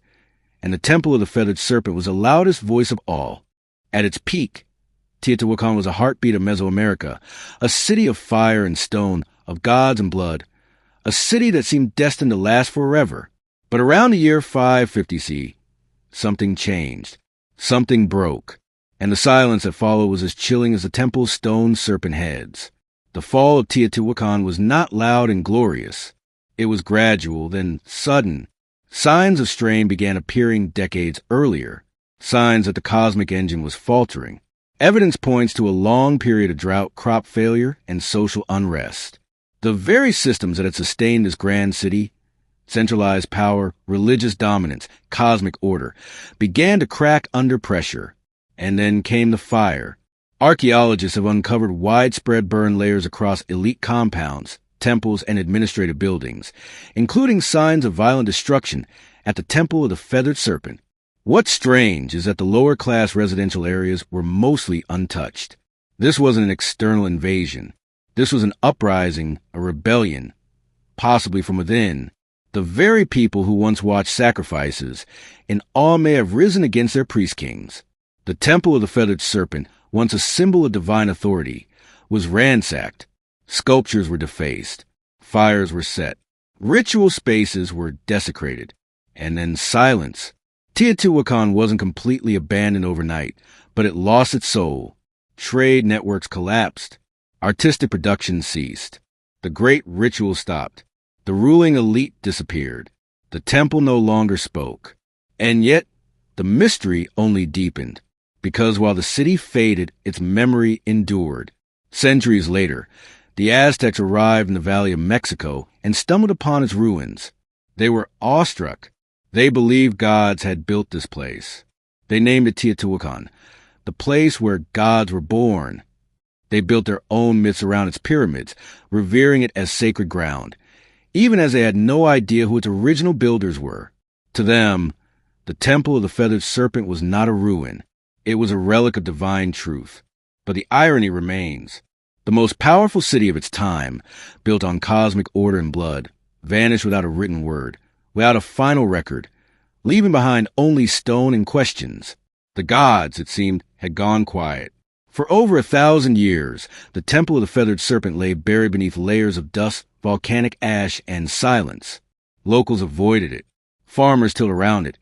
and the Temple of the Feathered Serpent was the loudest voice of all. At its peak, Teotihuacan was a heartbeat of Mesoamerica, a city of fire and stone, of gods and blood, a city that seemed destined to last forever. But around the year 550 CE, something changed. Something broke, and the silence that followed was as chilling as the temple's stone serpent heads. The fall of Teotihuacan was not loud and glorious. It was gradual, then sudden. Signs of strain began appearing decades earlier, signs that the cosmic engine was faltering. Evidence points to a long period of drought, crop failure, and social unrest. The very systems that had sustained this grand city, centralized power, religious dominance, cosmic order, began to crack under pressure. And then came the fire. Archaeologists have uncovered widespread burn layers across elite compounds, temples, and administrative buildings, including signs of violent destruction at the Temple of the Feathered Serpent. What's strange is that the lower-class residential areas were mostly untouched. This wasn't an external invasion. This was an uprising, a rebellion, possibly from within. The very people who once watched sacrifices in awe may have risen against their priest-kings. The Temple of the Feathered Serpent, once a symbol of divine authority, was ransacked. Sculptures were defaced. Fires were set. Ritual spaces were desecrated. And then silence. Teotihuacan wasn't completely abandoned overnight, but it lost its soul. Trade networks collapsed. Artistic production ceased. The great ritual stopped. The ruling elite disappeared. The temple no longer spoke. And yet, the mystery only deepened, because while the city faded, its memory endured. Centuries later, the Aztecs arrived in the Valley of Mexico and stumbled upon its ruins. They were awestruck. They believed gods had built this place. They named it Teotihuacan, the place where gods were born. They built their own myths around its pyramids, revering it as sacred ground, even as they had no idea who its original builders were. To them, the Temple of the Feathered Serpent was not a ruin. It was a relic of divine truth. But the irony remains. The most powerful city of its time, built on cosmic order and blood, vanished without a written word, without a final record, leaving behind only stone and questions. The gods, it seemed, had gone quiet. For over 1,000 years, the Temple of the Feathered Serpent lay buried beneath layers of dust, volcanic ash, and silence. Locals avoided it. Farmers tilled around it.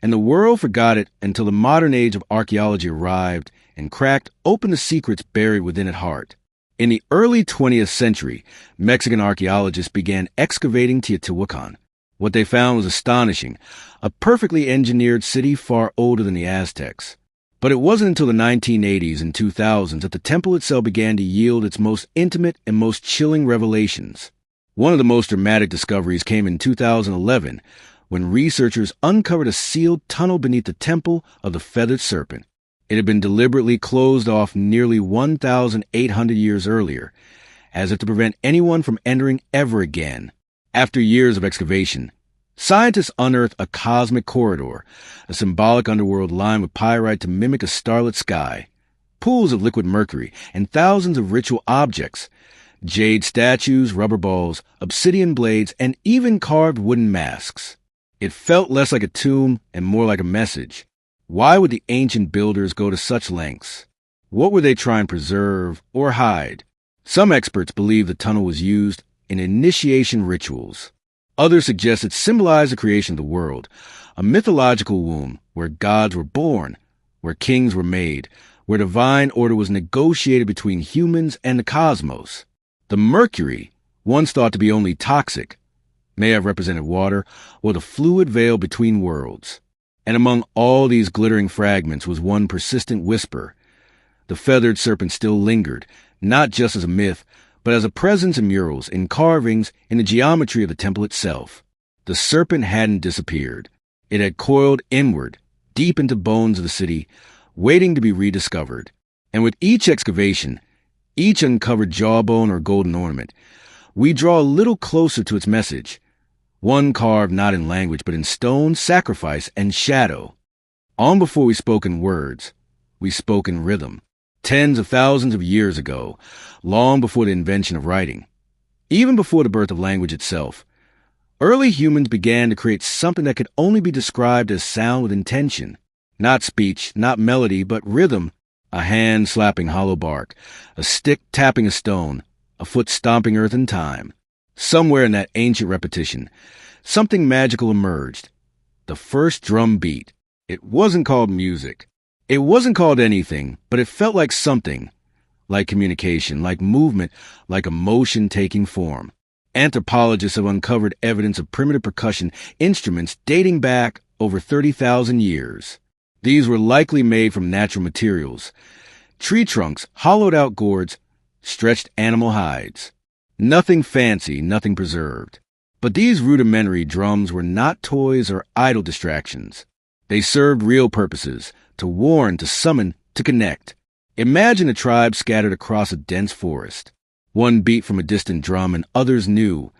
And the world forgot it until the modern age of archaeology arrived and cracked open the secrets buried within its heart. In the early 20th century, Mexican archaeologists began excavating Teotihuacan. What they found was astonishing, a perfectly engineered city far older than the Aztecs. But it wasn't until the 1980s and 2000s that the temple itself began to yield its most intimate and most chilling revelations. One of the most dramatic discoveries came in 2011, when researchers uncovered a sealed tunnel beneath the Temple of the Feathered Serpent. It had been deliberately closed off nearly 1,800 years earlier, as if to prevent anyone from entering ever again. After years of excavation, scientists unearthed a cosmic corridor, a symbolic underworld lined with pyrite to mimic a starlit sky, pools of liquid mercury, and thousands of ritual objects, jade statues, rubber balls, obsidian blades, and even carved wooden masks. It felt less like a tomb and more like a message. Why would the ancient builders go to such lengths? What were they trying to preserve or hide? Some experts believe the tunnel was used in initiation rituals. Others suggest it symbolized the creation of the world, a mythological womb where gods were born, where kings were made, where divine order was negotiated between humans and the cosmos. The mercury, once thought to be only toxic, may have represented water or the fluid veil between worlds. And among all these glittering fragments was one persistent whisper. The feathered serpent still lingered, not just as a myth, but as a presence in murals, in carvings, in the geometry of the temple itself. The serpent hadn't disappeared. It had coiled inward, deep into bones of the city, waiting to be rediscovered. And with each excavation, each uncovered jawbone or golden ornament, we draw a little closer to its message. One carved not in language, but in stone, sacrifice, and shadow. On before we spoke in words, we spoke in rhythm. Tens of thousands of years ago, long before the invention of writing, even before the birth of language itself, early humans began to create something that could only be described as sound with intention. Not speech, not melody, but rhythm. A hand slapping hollow bark, a stick tapping a stone, a foot stomping earth in time. Somewhere in that ancient repetition, something magical emerged. The first drum beat. It wasn't called music. It wasn't called anything, but it felt like something. Like communication, like movement, like emotion taking form. Anthropologists have uncovered evidence of primitive percussion instruments dating back over 30,000 years. These were likely made from natural materials. Tree trunks, hollowed-out gourds, stretched animal hides. Nothing fancy, nothing preserved. But these rudimentary drums were not toys or idle distractions. They served real purposes, to warn, to summon, to connect. Imagine a tribe scattered across a dense forest. One beat from a distant drum and others knew.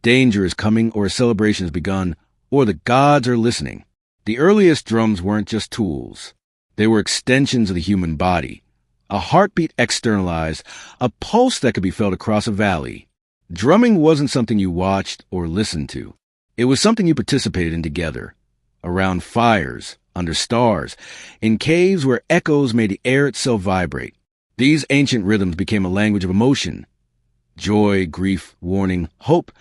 Danger is coming, or a celebration has begun, or the gods are listening. The earliest drums weren't just tools. They were extensions of the human body. A heartbeat externalized, a pulse that could be felt across a valley. Drumming wasn't something you watched or listened to. It was something you participated in together. Around fires, under stars, in caves where echoes made the air itself vibrate. These ancient rhythms became a language of emotion. Joy, grief, warning, hope,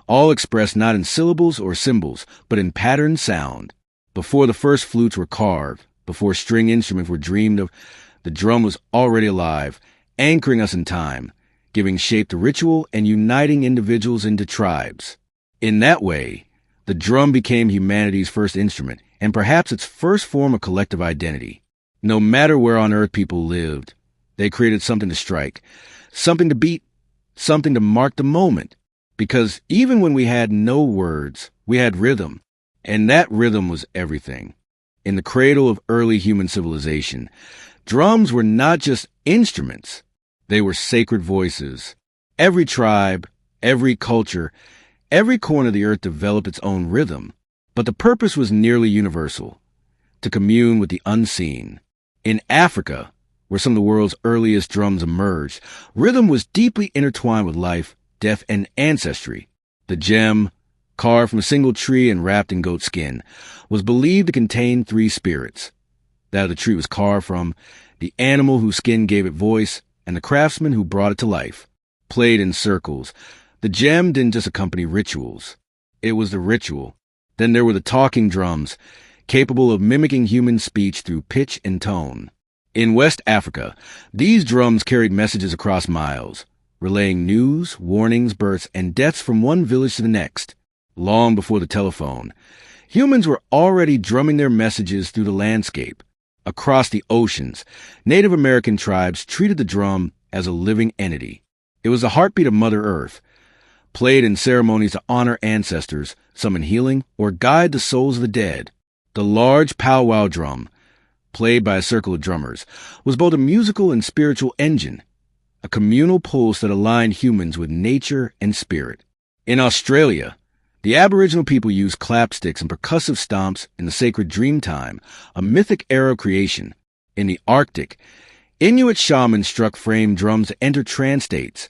all expressed not in syllables or symbols, but in patterned sound. Before the first flutes were carved, before string instruments were dreamed of, the drum was already alive, anchoring us in time, giving shape to ritual and uniting individuals into tribes. In that way, the drum became humanity's first instrument and perhaps its first form of collective identity. No matter where on earth people lived, they created something to strike, something to beat, something to mark the moment. Because even when we had no words, we had rhythm, and that rhythm was everything. In the cradle of early human civilization, drums were not just instruments, they were sacred voices. Every tribe, every culture, every corner of the earth developed its own rhythm, but the purpose was nearly universal: to commune with the unseen. In Africa, where some of the world's earliest drums emerged, rhythm was deeply intertwined with life, death, and ancestry. The gem, carved from a single tree and wrapped in goat skin, was believed to contain three spirits: that the tree was carved from, the animal whose skin gave it voice, and the craftsman who brought it to life. Played in circles, the gem didn't just accompany rituals. It was the ritual. Then there were the talking drums, capable of mimicking human speech through pitch and tone. In West Africa, these drums carried messages across miles, relaying news, warnings, births, and deaths from one village to the next. Long before the telephone, humans were already drumming their messages through the landscape. Across the oceans, Native American tribes treated the drum as a living entity. It was the heartbeat of Mother Earth, played in ceremonies to honor ancestors, summon healing, or guide the souls of the dead. The large powwow drum, played by a circle of drummers, was both a musical and spiritual engine, a communal pulse that aligned humans with nature and spirit. In Australia, the Aboriginal people used clapsticks and percussive stomps in the sacred Dreamtime, a mythic era of creation. In the Arctic, Inuit shamans struck framed drums to enter trance states,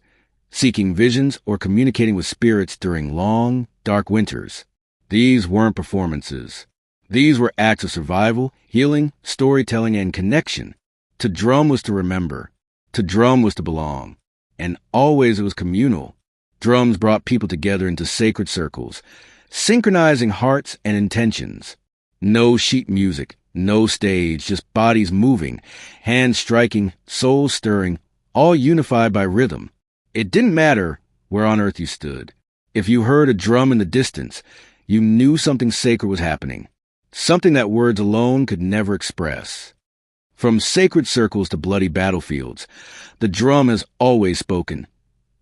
seeking visions or communicating with spirits during long, dark winters. These weren't performances. These were acts of survival, healing, storytelling, and connection. To drum was to remember. To drum was to belong. And always it was communal. Drums brought people together into sacred circles, synchronizing hearts and intentions. No sheet music, no stage, just bodies moving, hands striking, souls stirring, all unified by rhythm. It didn't matter where on earth you stood. If you heard a drum in the distance, you knew something sacred was happening, something that words alone could never express. From sacred circles to bloody battlefields, the drum has always spoken,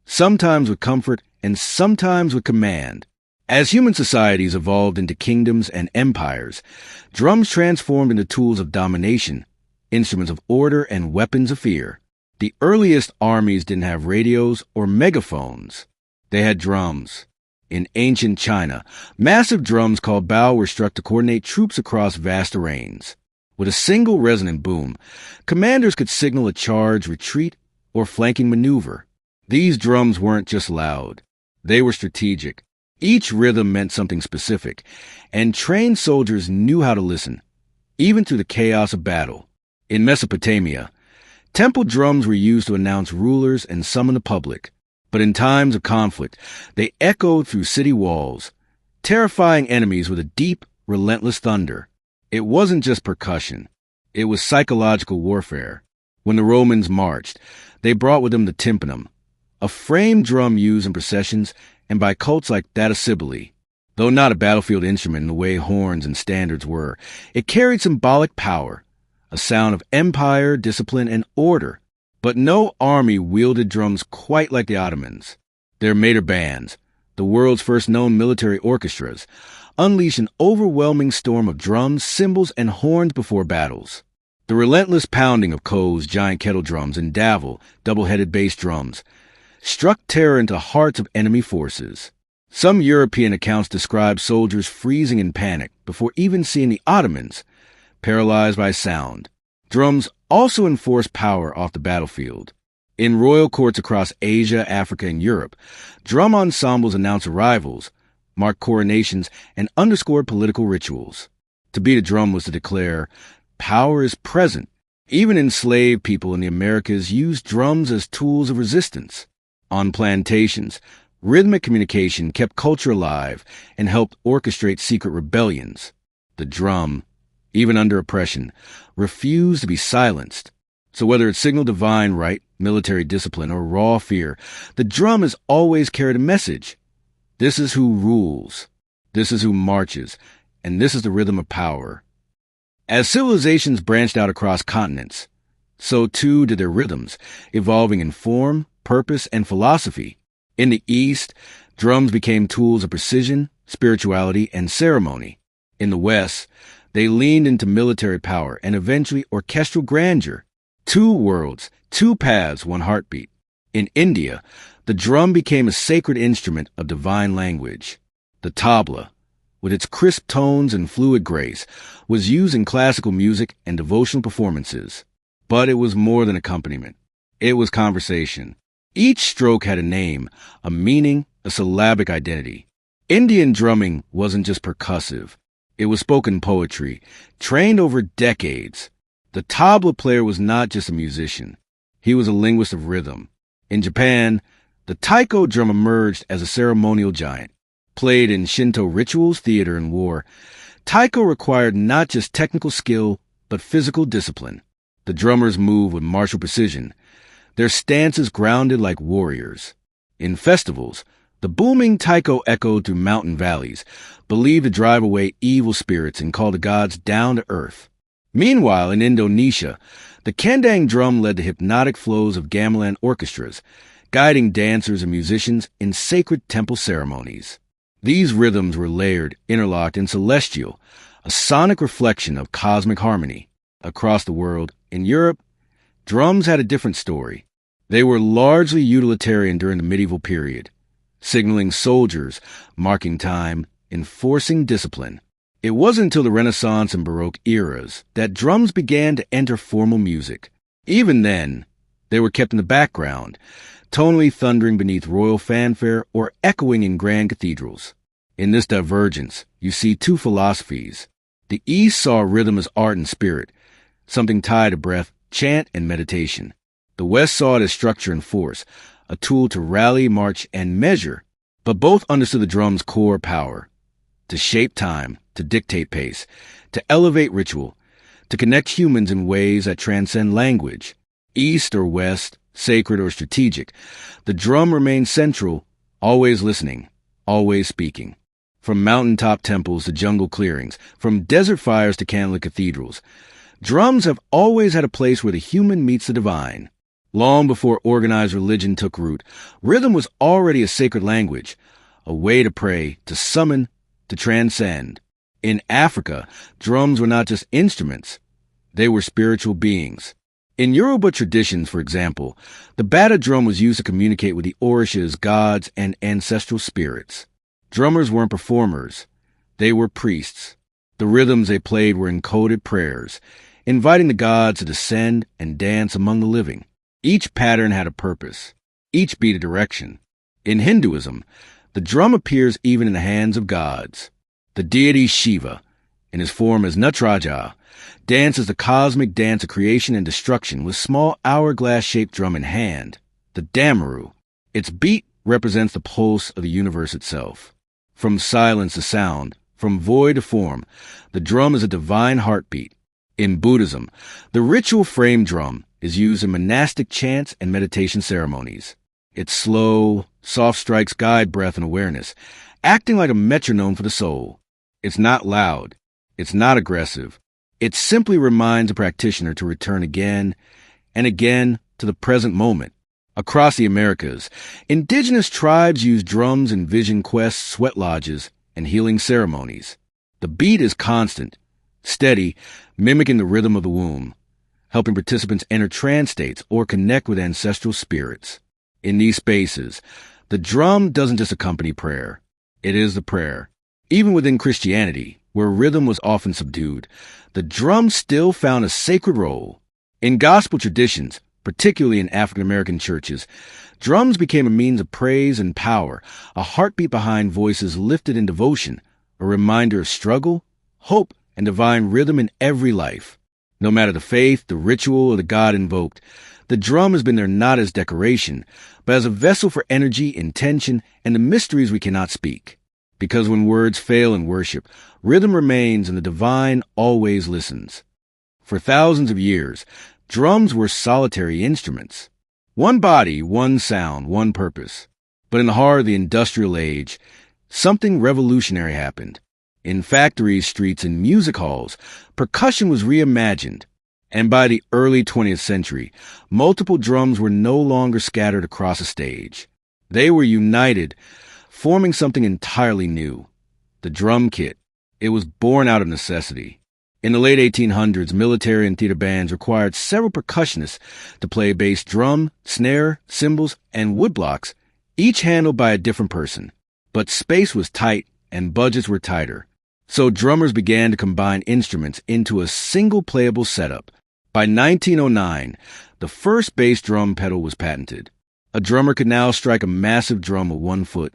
sometimes with comfort and sometimes with command. As human societies evolved into kingdoms and empires, drums transformed into tools of domination, instruments of order, and weapons of fear. The earliest armies didn't have radios or megaphones. They had drums. In ancient China, massive drums called bao were struck to coordinate troops across vast terrains. With a single resonant boom, commanders could signal a charge, retreat, or flanking maneuver. These drums weren't just loud. They were strategic. Each rhythm meant something specific, and trained soldiers knew how to listen, even through the chaos of battle. In Mesopotamia, temple drums were used to announce rulers and summon the public. But in times of conflict, they echoed through city walls, terrifying enemies with a deep, relentless thunder. It wasn't just percussion. It was psychological warfare. When the Romans marched, they brought with them the tympanum, a framed drum used in processions and by cults like that of Cybele. Though not a battlefield instrument in the way horns and standards were, it carried symbolic power, a sound of empire, discipline, and order. But no army wielded drums quite like the Ottomans. Their Mater bands, the world's first known military orchestras, unleashed an overwhelming storm of drums, cymbals, and horns before battles. The relentless pounding of Ko's giant kettle drums and Davil, double-headed bass drums, struck terror into hearts of enemy forces. Some European accounts describe soldiers freezing in panic before even seeing the Ottomans, paralyzed by sound. Drums also enforced power off the battlefield. In royal courts across Asia, Africa, and Europe, drum ensembles announced arrivals, marked coronations, and underscored political rituals. To beat a drum was to declare, power is present. Even enslaved people in the Americas used drums as tools of resistance. On plantations, rhythmic communication kept culture alive and helped orchestrate secret rebellions. The drum, even under oppression, refused to be silenced. So whether it signaled divine right, military discipline, or raw fear, the drum has always carried a message. This is who rules. This is who marches. And this is the rhythm of power. As civilizations branched out across continents, so too did their rhythms, evolving in form, purpose, and philosophy. In the East, drums became tools of precision, spirituality, and ceremony. In the West, they leaned into military power and eventually orchestral grandeur. Two worlds, two paths, one heartbeat. In India, the drum became a sacred instrument of divine language. The tabla, with its crisp tones and fluid grace, was used in classical music and devotional performances. But it was more than accompaniment. It was conversation. Each stroke had a name, a meaning, a syllabic identity. Indian drumming wasn't just percussive. It was spoken poetry, trained over decades. The tabla player was not just a musician. He was a linguist of rhythm. In Japan, the taiko drum emerged as a ceremonial giant. Played in Shinto rituals, theater, and war, taiko required not just technical skill, but physical discipline. The drummers moved with martial precision, their stances grounded like warriors. In festivals, the booming taiko echoed through mountain valleys, believed to drive away evil spirits and call the gods down to earth. Meanwhile, in Indonesia, the kendang drum led the hypnotic flows of gamelan orchestras, guiding dancers and musicians in sacred temple ceremonies. These rhythms were layered, interlocked, and celestial, a sonic reflection of cosmic harmony. Across the world, in Europe, drums had a different story. They were largely utilitarian during the medieval period, signaling soldiers, marking time, enforcing discipline. It wasn't until the Renaissance and Baroque eras that drums began to enter formal music. Even then, they were kept in the background, tonally thundering beneath royal fanfare or echoing in grand cathedrals. In this divergence, you see two philosophies. The East saw rhythm as art and spirit, something tied to breath, chant, and meditation. The West saw it as structure and force, a tool to rally, march, and measure. But both understood the drum's core power: to shape time, to dictate pace, to elevate ritual, to connect humans in ways that transcend language. East or West, sacred or strategic, the drum remained central, always listening, always speaking. From mountaintop temples to jungle clearings, from desert fires to candlelit cathedrals, drums have always had a place where the human meets the divine. Long before organized religion took root, rhythm was already a sacred language, a way to pray, to summon, to transcend. In Africa, drums were not just instruments, they were spiritual beings. In Yoruba traditions, for example, the bata drum was used to communicate with the orishas, gods, and ancestral spirits. Drummers weren't performers, they were priests. The rhythms they played were encoded prayers, inviting the gods to descend and dance among the living. Each pattern had a purpose, each beat a direction. In Hinduism, the drum appears even in the hands of gods. The deity Shiva, in his form as Natraja, dances the cosmic dance of creation and destruction with small hourglass-shaped drum in hand, the damaru. Its beat represents the pulse of the universe itself. From silence to sound, from void to form, the drum is a divine heartbeat. In Buddhism, the ritual frame drum is used in monastic chants and meditation ceremonies. Its slow, soft strikes guide breath and awareness, acting like a metronome for the soul. It's not loud. It's not aggressive. It simply reminds a practitioner to return again and again to the present moment. Across the Americas, indigenous tribes use drums in vision quests, sweat lodges, and healing ceremonies. The beat is constant, steady, mimicking the rhythm of the womb, helping participants enter trance states or connect with ancestral spirits. In these spaces, the drum doesn't just accompany prayer. It is the prayer. Even within Christianity, where rhythm was often subdued, the drum still found a sacred role. In gospel traditions, particularly in African American churches, drums became a means of praise and power, a heartbeat behind voices lifted in devotion, a reminder of struggle, hope, and divine rhythm in every life. No matter the faith, the ritual, or the God invoked, the drum has been there not as decoration, but as a vessel for energy, intention, and the mysteries we cannot speak. Because when words fail in worship, rhythm remains and the divine always listens. For thousands of years, drums were solitary instruments. One body, one sound, one purpose. But in the heart of the industrial age, something revolutionary happened. In factories, streets, and music halls, percussion was reimagined. And by the early 20th century, multiple drums were no longer scattered across a stage. They were united, forming something entirely new. The drum kit. It was born out of necessity. In the late 1800s, military and theater bands required several percussionists to play bass drum, snare, cymbals, and woodblocks, each handled by a different person. But space was tight and budgets were tighter. So drummers began to combine instruments into a single playable setup. By 1909, the first bass drum pedal was patented. A drummer could now strike a massive drum with one foot,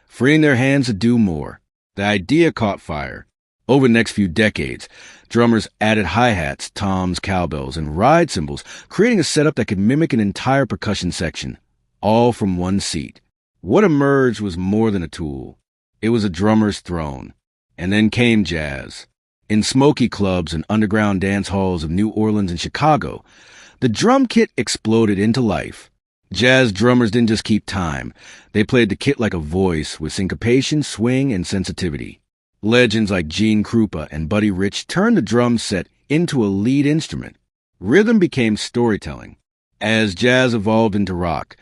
freeing their hands to do more. The idea caught fire. Over the next few decades, drummers added hi-hats, toms, cowbells, and ride cymbals, creating a setup that could mimic an entire percussion section, all from one seat. What emerged was more than a tool. It was a drummer's throne. And then came jazz. In smoky clubs and underground dance halls of New Orleans and Chicago, the drum kit exploded into life. Jazz drummers didn't just keep time. They played the kit like a voice with syncopation, swing, and sensitivity. Legends like Gene Krupa and Buddy Rich turned the drum set into a lead instrument. Rhythm became storytelling. As jazz evolved into rock,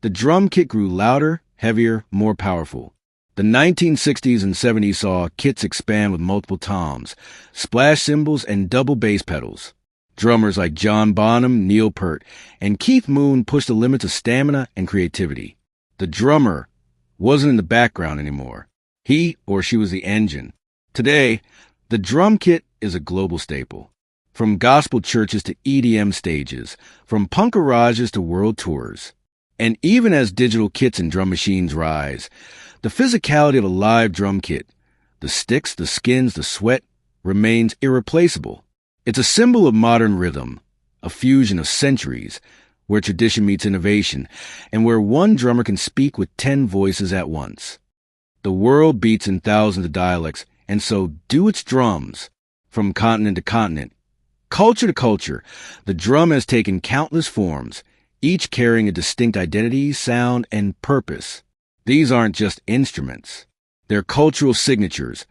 the drum kit grew louder, heavier, more powerful. The 1960s and 70s saw kits expand with multiple toms, splash cymbals, and double bass pedals. Drummers like John Bonham, Neil Peart, and Keith Moon pushed the limits of stamina and creativity. The drummer wasn't in the background anymore. He or she was the engine. Today, the drum kit is a global staple. From gospel churches to EDM stages, from punk garages to world tours. And even as digital kits and drum machines rise, the physicality of a live drum kit, the sticks, the skins, the sweat, remains irreplaceable. It's a symbol of modern rhythm, a fusion of centuries, where tradition meets innovation, and where one drummer can speak with 10 voices at once. The world beats in thousands of dialects, and so do its drums. From continent to continent, culture to culture, the drum has taken countless forms, each carrying a distinct identity, sound, and purpose. These aren't just instruments. They're cultural signatures,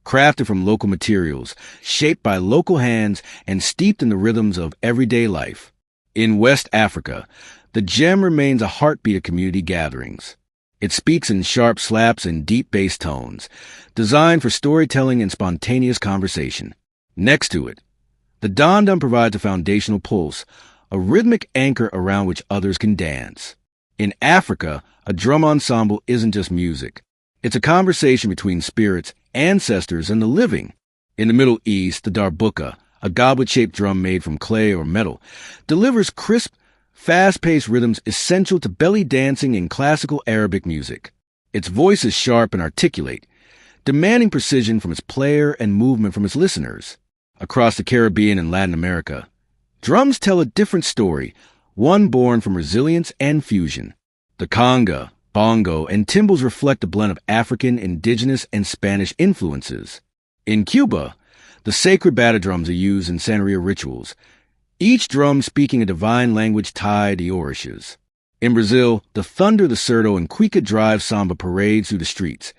crafted from local materials, shaped by local hands, and steeped in the rhythms of everyday life. In West Africa, the djem remains a heartbeat of community gatherings. It speaks in sharp slaps and deep bass tones, designed for storytelling and spontaneous conversation. Next to it, the dondom provides a foundational pulse, a rhythmic anchor around which others can dance. In Africa, a drum ensemble isn't just music. It's a conversation between spirits, ancestors, and the living. In the Middle East, the darbuka, a goblet-shaped drum made from clay or metal, delivers crisp, fast-paced rhythms essential to belly dancing in classical Arabic music. Its voice is sharp and articulate, demanding precision from its player and movement from its listeners. Across the Caribbean and Latin America, drums tell a different story, one born from resilience and fusion. The conga, bongo, and timbales reflect a blend of African, indigenous, and Spanish influences. In Cuba, the sacred batter drums are used in Santeria rituals, each drum speaking a divine language tied to Orishas. In Brazil, the thunder, the surdo, and cuica drive samba parades through the streets,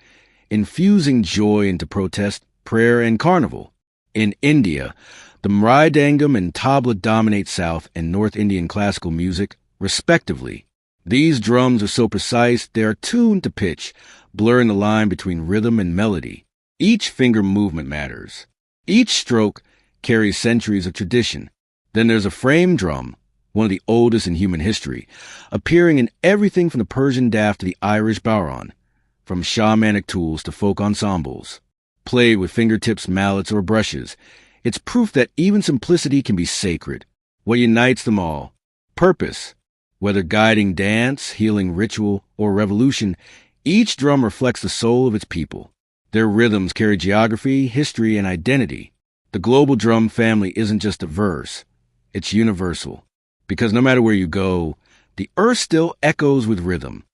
infusing joy into protest, prayer, and carnival. In India, the mridangam and tabla dominate South and North Indian classical music, respectively. These drums are so precise they are tuned to pitch, blurring the line between rhythm and melody. Each finger movement matters. Each stroke carries centuries of tradition. Then there's a frame drum, one of the oldest in human history, appearing in everything from the Persian daf to the Irish bodhrán, from shamanic tools to folk ensembles. Played with fingertips, mallets, or brushes, it's proof that even simplicity can be sacred. What unites them all? Purpose. Whether guiding dance, healing ritual, or revolution, each drum reflects the soul of its people. Their rhythms carry geography, history, and identity. The global drum family isn't just diverse. It's universal. Because no matter where you go, the earth still echoes with rhythm.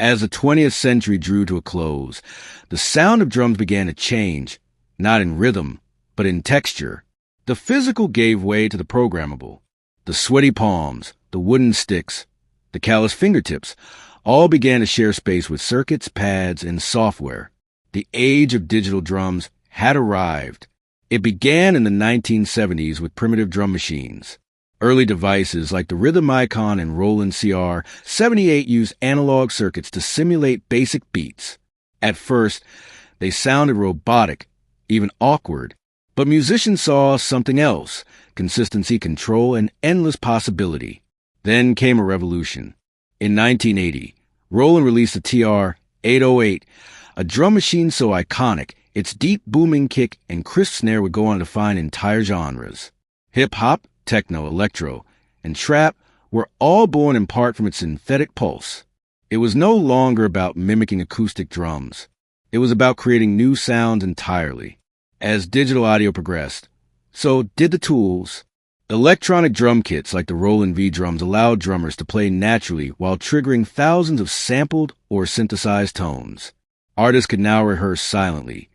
As the 20th century drew to a close, the sound of drums began to change, not in rhythm, but in texture. The physical gave way to the programmable. The sweaty palms, the wooden sticks, the callous fingertips, all began to share space with circuits, pads, and software. The age of digital drums had arrived. It began in the 1970s with primitive drum machines. Early devices like the Rhythm Icon and Roland CR-78 used analog circuits to simulate basic beats. At first, they sounded robotic, even awkward. But musicians saw something else: consistency, control, and endless possibility. Then came a revolution. In 1980, Roland released the TR-808, a drum machine so iconic, its deep booming kick and crisp snare would go on to define entire genres. Hip-hop, techno, electro, and trap were all born in part from its synthetic pulse. It was no longer about mimicking acoustic drums. It was about creating new sounds entirely. As digital audio progressed, so did the tools. Electronic drum kits like the Roland V drums allowed drummers to play naturally while triggering thousands of sampled or synthesized tones. Artists could now rehearse silently,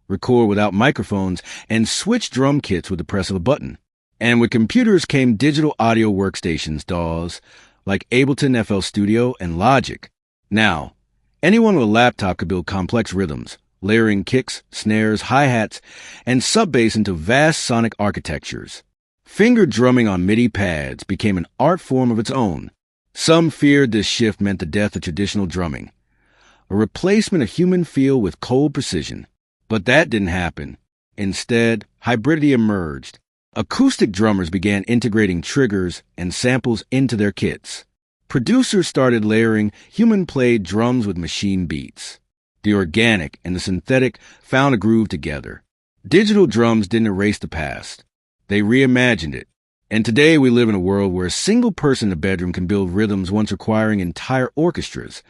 record without microphones, and switch drum kits with the press of a button. And with computers came digital audio workstations, DAWs, like Ableton FL Studio and Logic. Now, anyone with a laptop could build complex rhythms, layering kicks, snares, hi-hats, and sub-bass into vast sonic architectures. Finger drumming on MIDI pads became an art form of its own. Some feared this shift meant the death of traditional drumming, a replacement of human feel with cold precision. But that didn't happen. Instead, hybridity emerged. Acoustic drummers began integrating triggers and samples into their kits. Producers started layering human-played drums with machine beats. The organic and the synthetic found a groove together. Digital drums didn't erase the past. They reimagined it. And today we live in a world where a single person in a bedroom can build rhythms once requiring entire orchestras,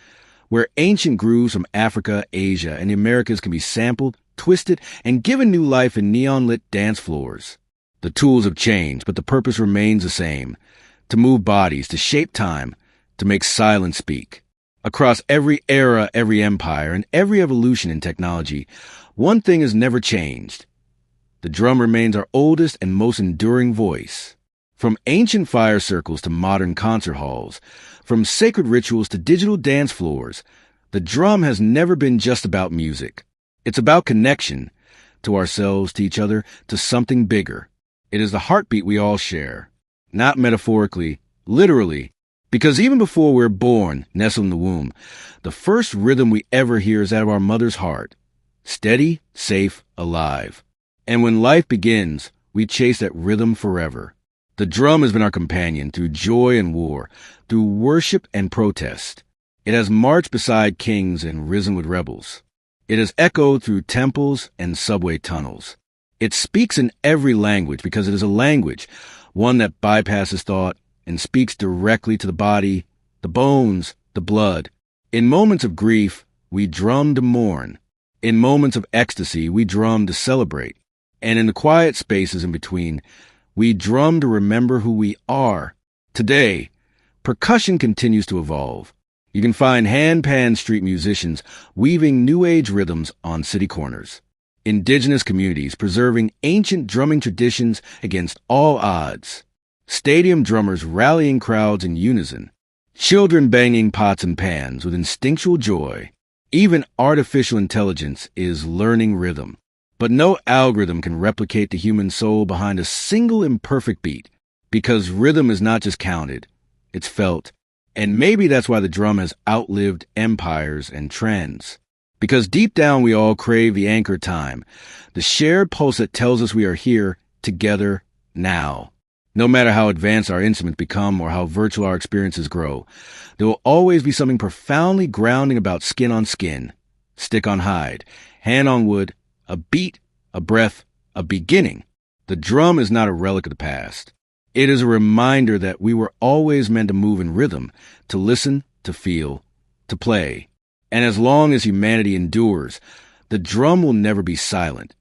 where ancient grooves from Africa, Asia, and the Americas can be sampled, twisted, and given new life in neon-lit dance floors. The tools have changed, but the purpose remains the same: to move bodies, to shape time, to make silence speak. Across every era, every empire, and every evolution in technology, one thing has never changed. The drum remains our oldest and most enduring voice. From ancient fire circles to modern concert halls, from sacred rituals to digital dance floors, the drum has never been just about music. It's about connection, to ourselves, to each other, to something bigger. It is the heartbeat we all share. Not metaphorically, literally, because even before we're born, nestled in the womb, the first rhythm we ever hear is that of our mother's heart. Steady, safe, alive. And when life begins, we chase that rhythm forever. The drum has been our companion through joy and war, through worship and protest. It has marched beside kings and risen with rebels. It has echoed through temples and subway tunnels. It speaks in every language because it is a language, one that bypasses thought and speaks directly to the body, the bones, the blood. In moments of grief, we drum to mourn. In moments of ecstasy, we drum to celebrate. And in the quiet spaces in between, we drum to remember who we are. Today, percussion continues to evolve. You can find hand-pan street musicians weaving new age rhythms on city corners. Indigenous communities preserving ancient drumming traditions against all odds. Stadium drummers rallying crowds in unison. Children banging pots and pans with instinctual joy. Even artificial intelligence is learning rhythm. But no algorithm can replicate the human soul behind a single imperfect beat, because rhythm is not just counted, it's felt. And maybe that's why the drum has outlived empires and trends. Because deep down we all crave the anchor time, the shared pulse that tells us we are here, together, now. No matter how advanced our instruments become or how virtual our experiences grow, there will always be something profoundly grounding about skin on skin, stick on hide, hand on wood, a beat, a breath, a beginning. The drum is not a relic of the past. It is a reminder that we were always meant to move in rhythm, to listen, to feel, to play. And as long as humanity endures, the drum will never be silent.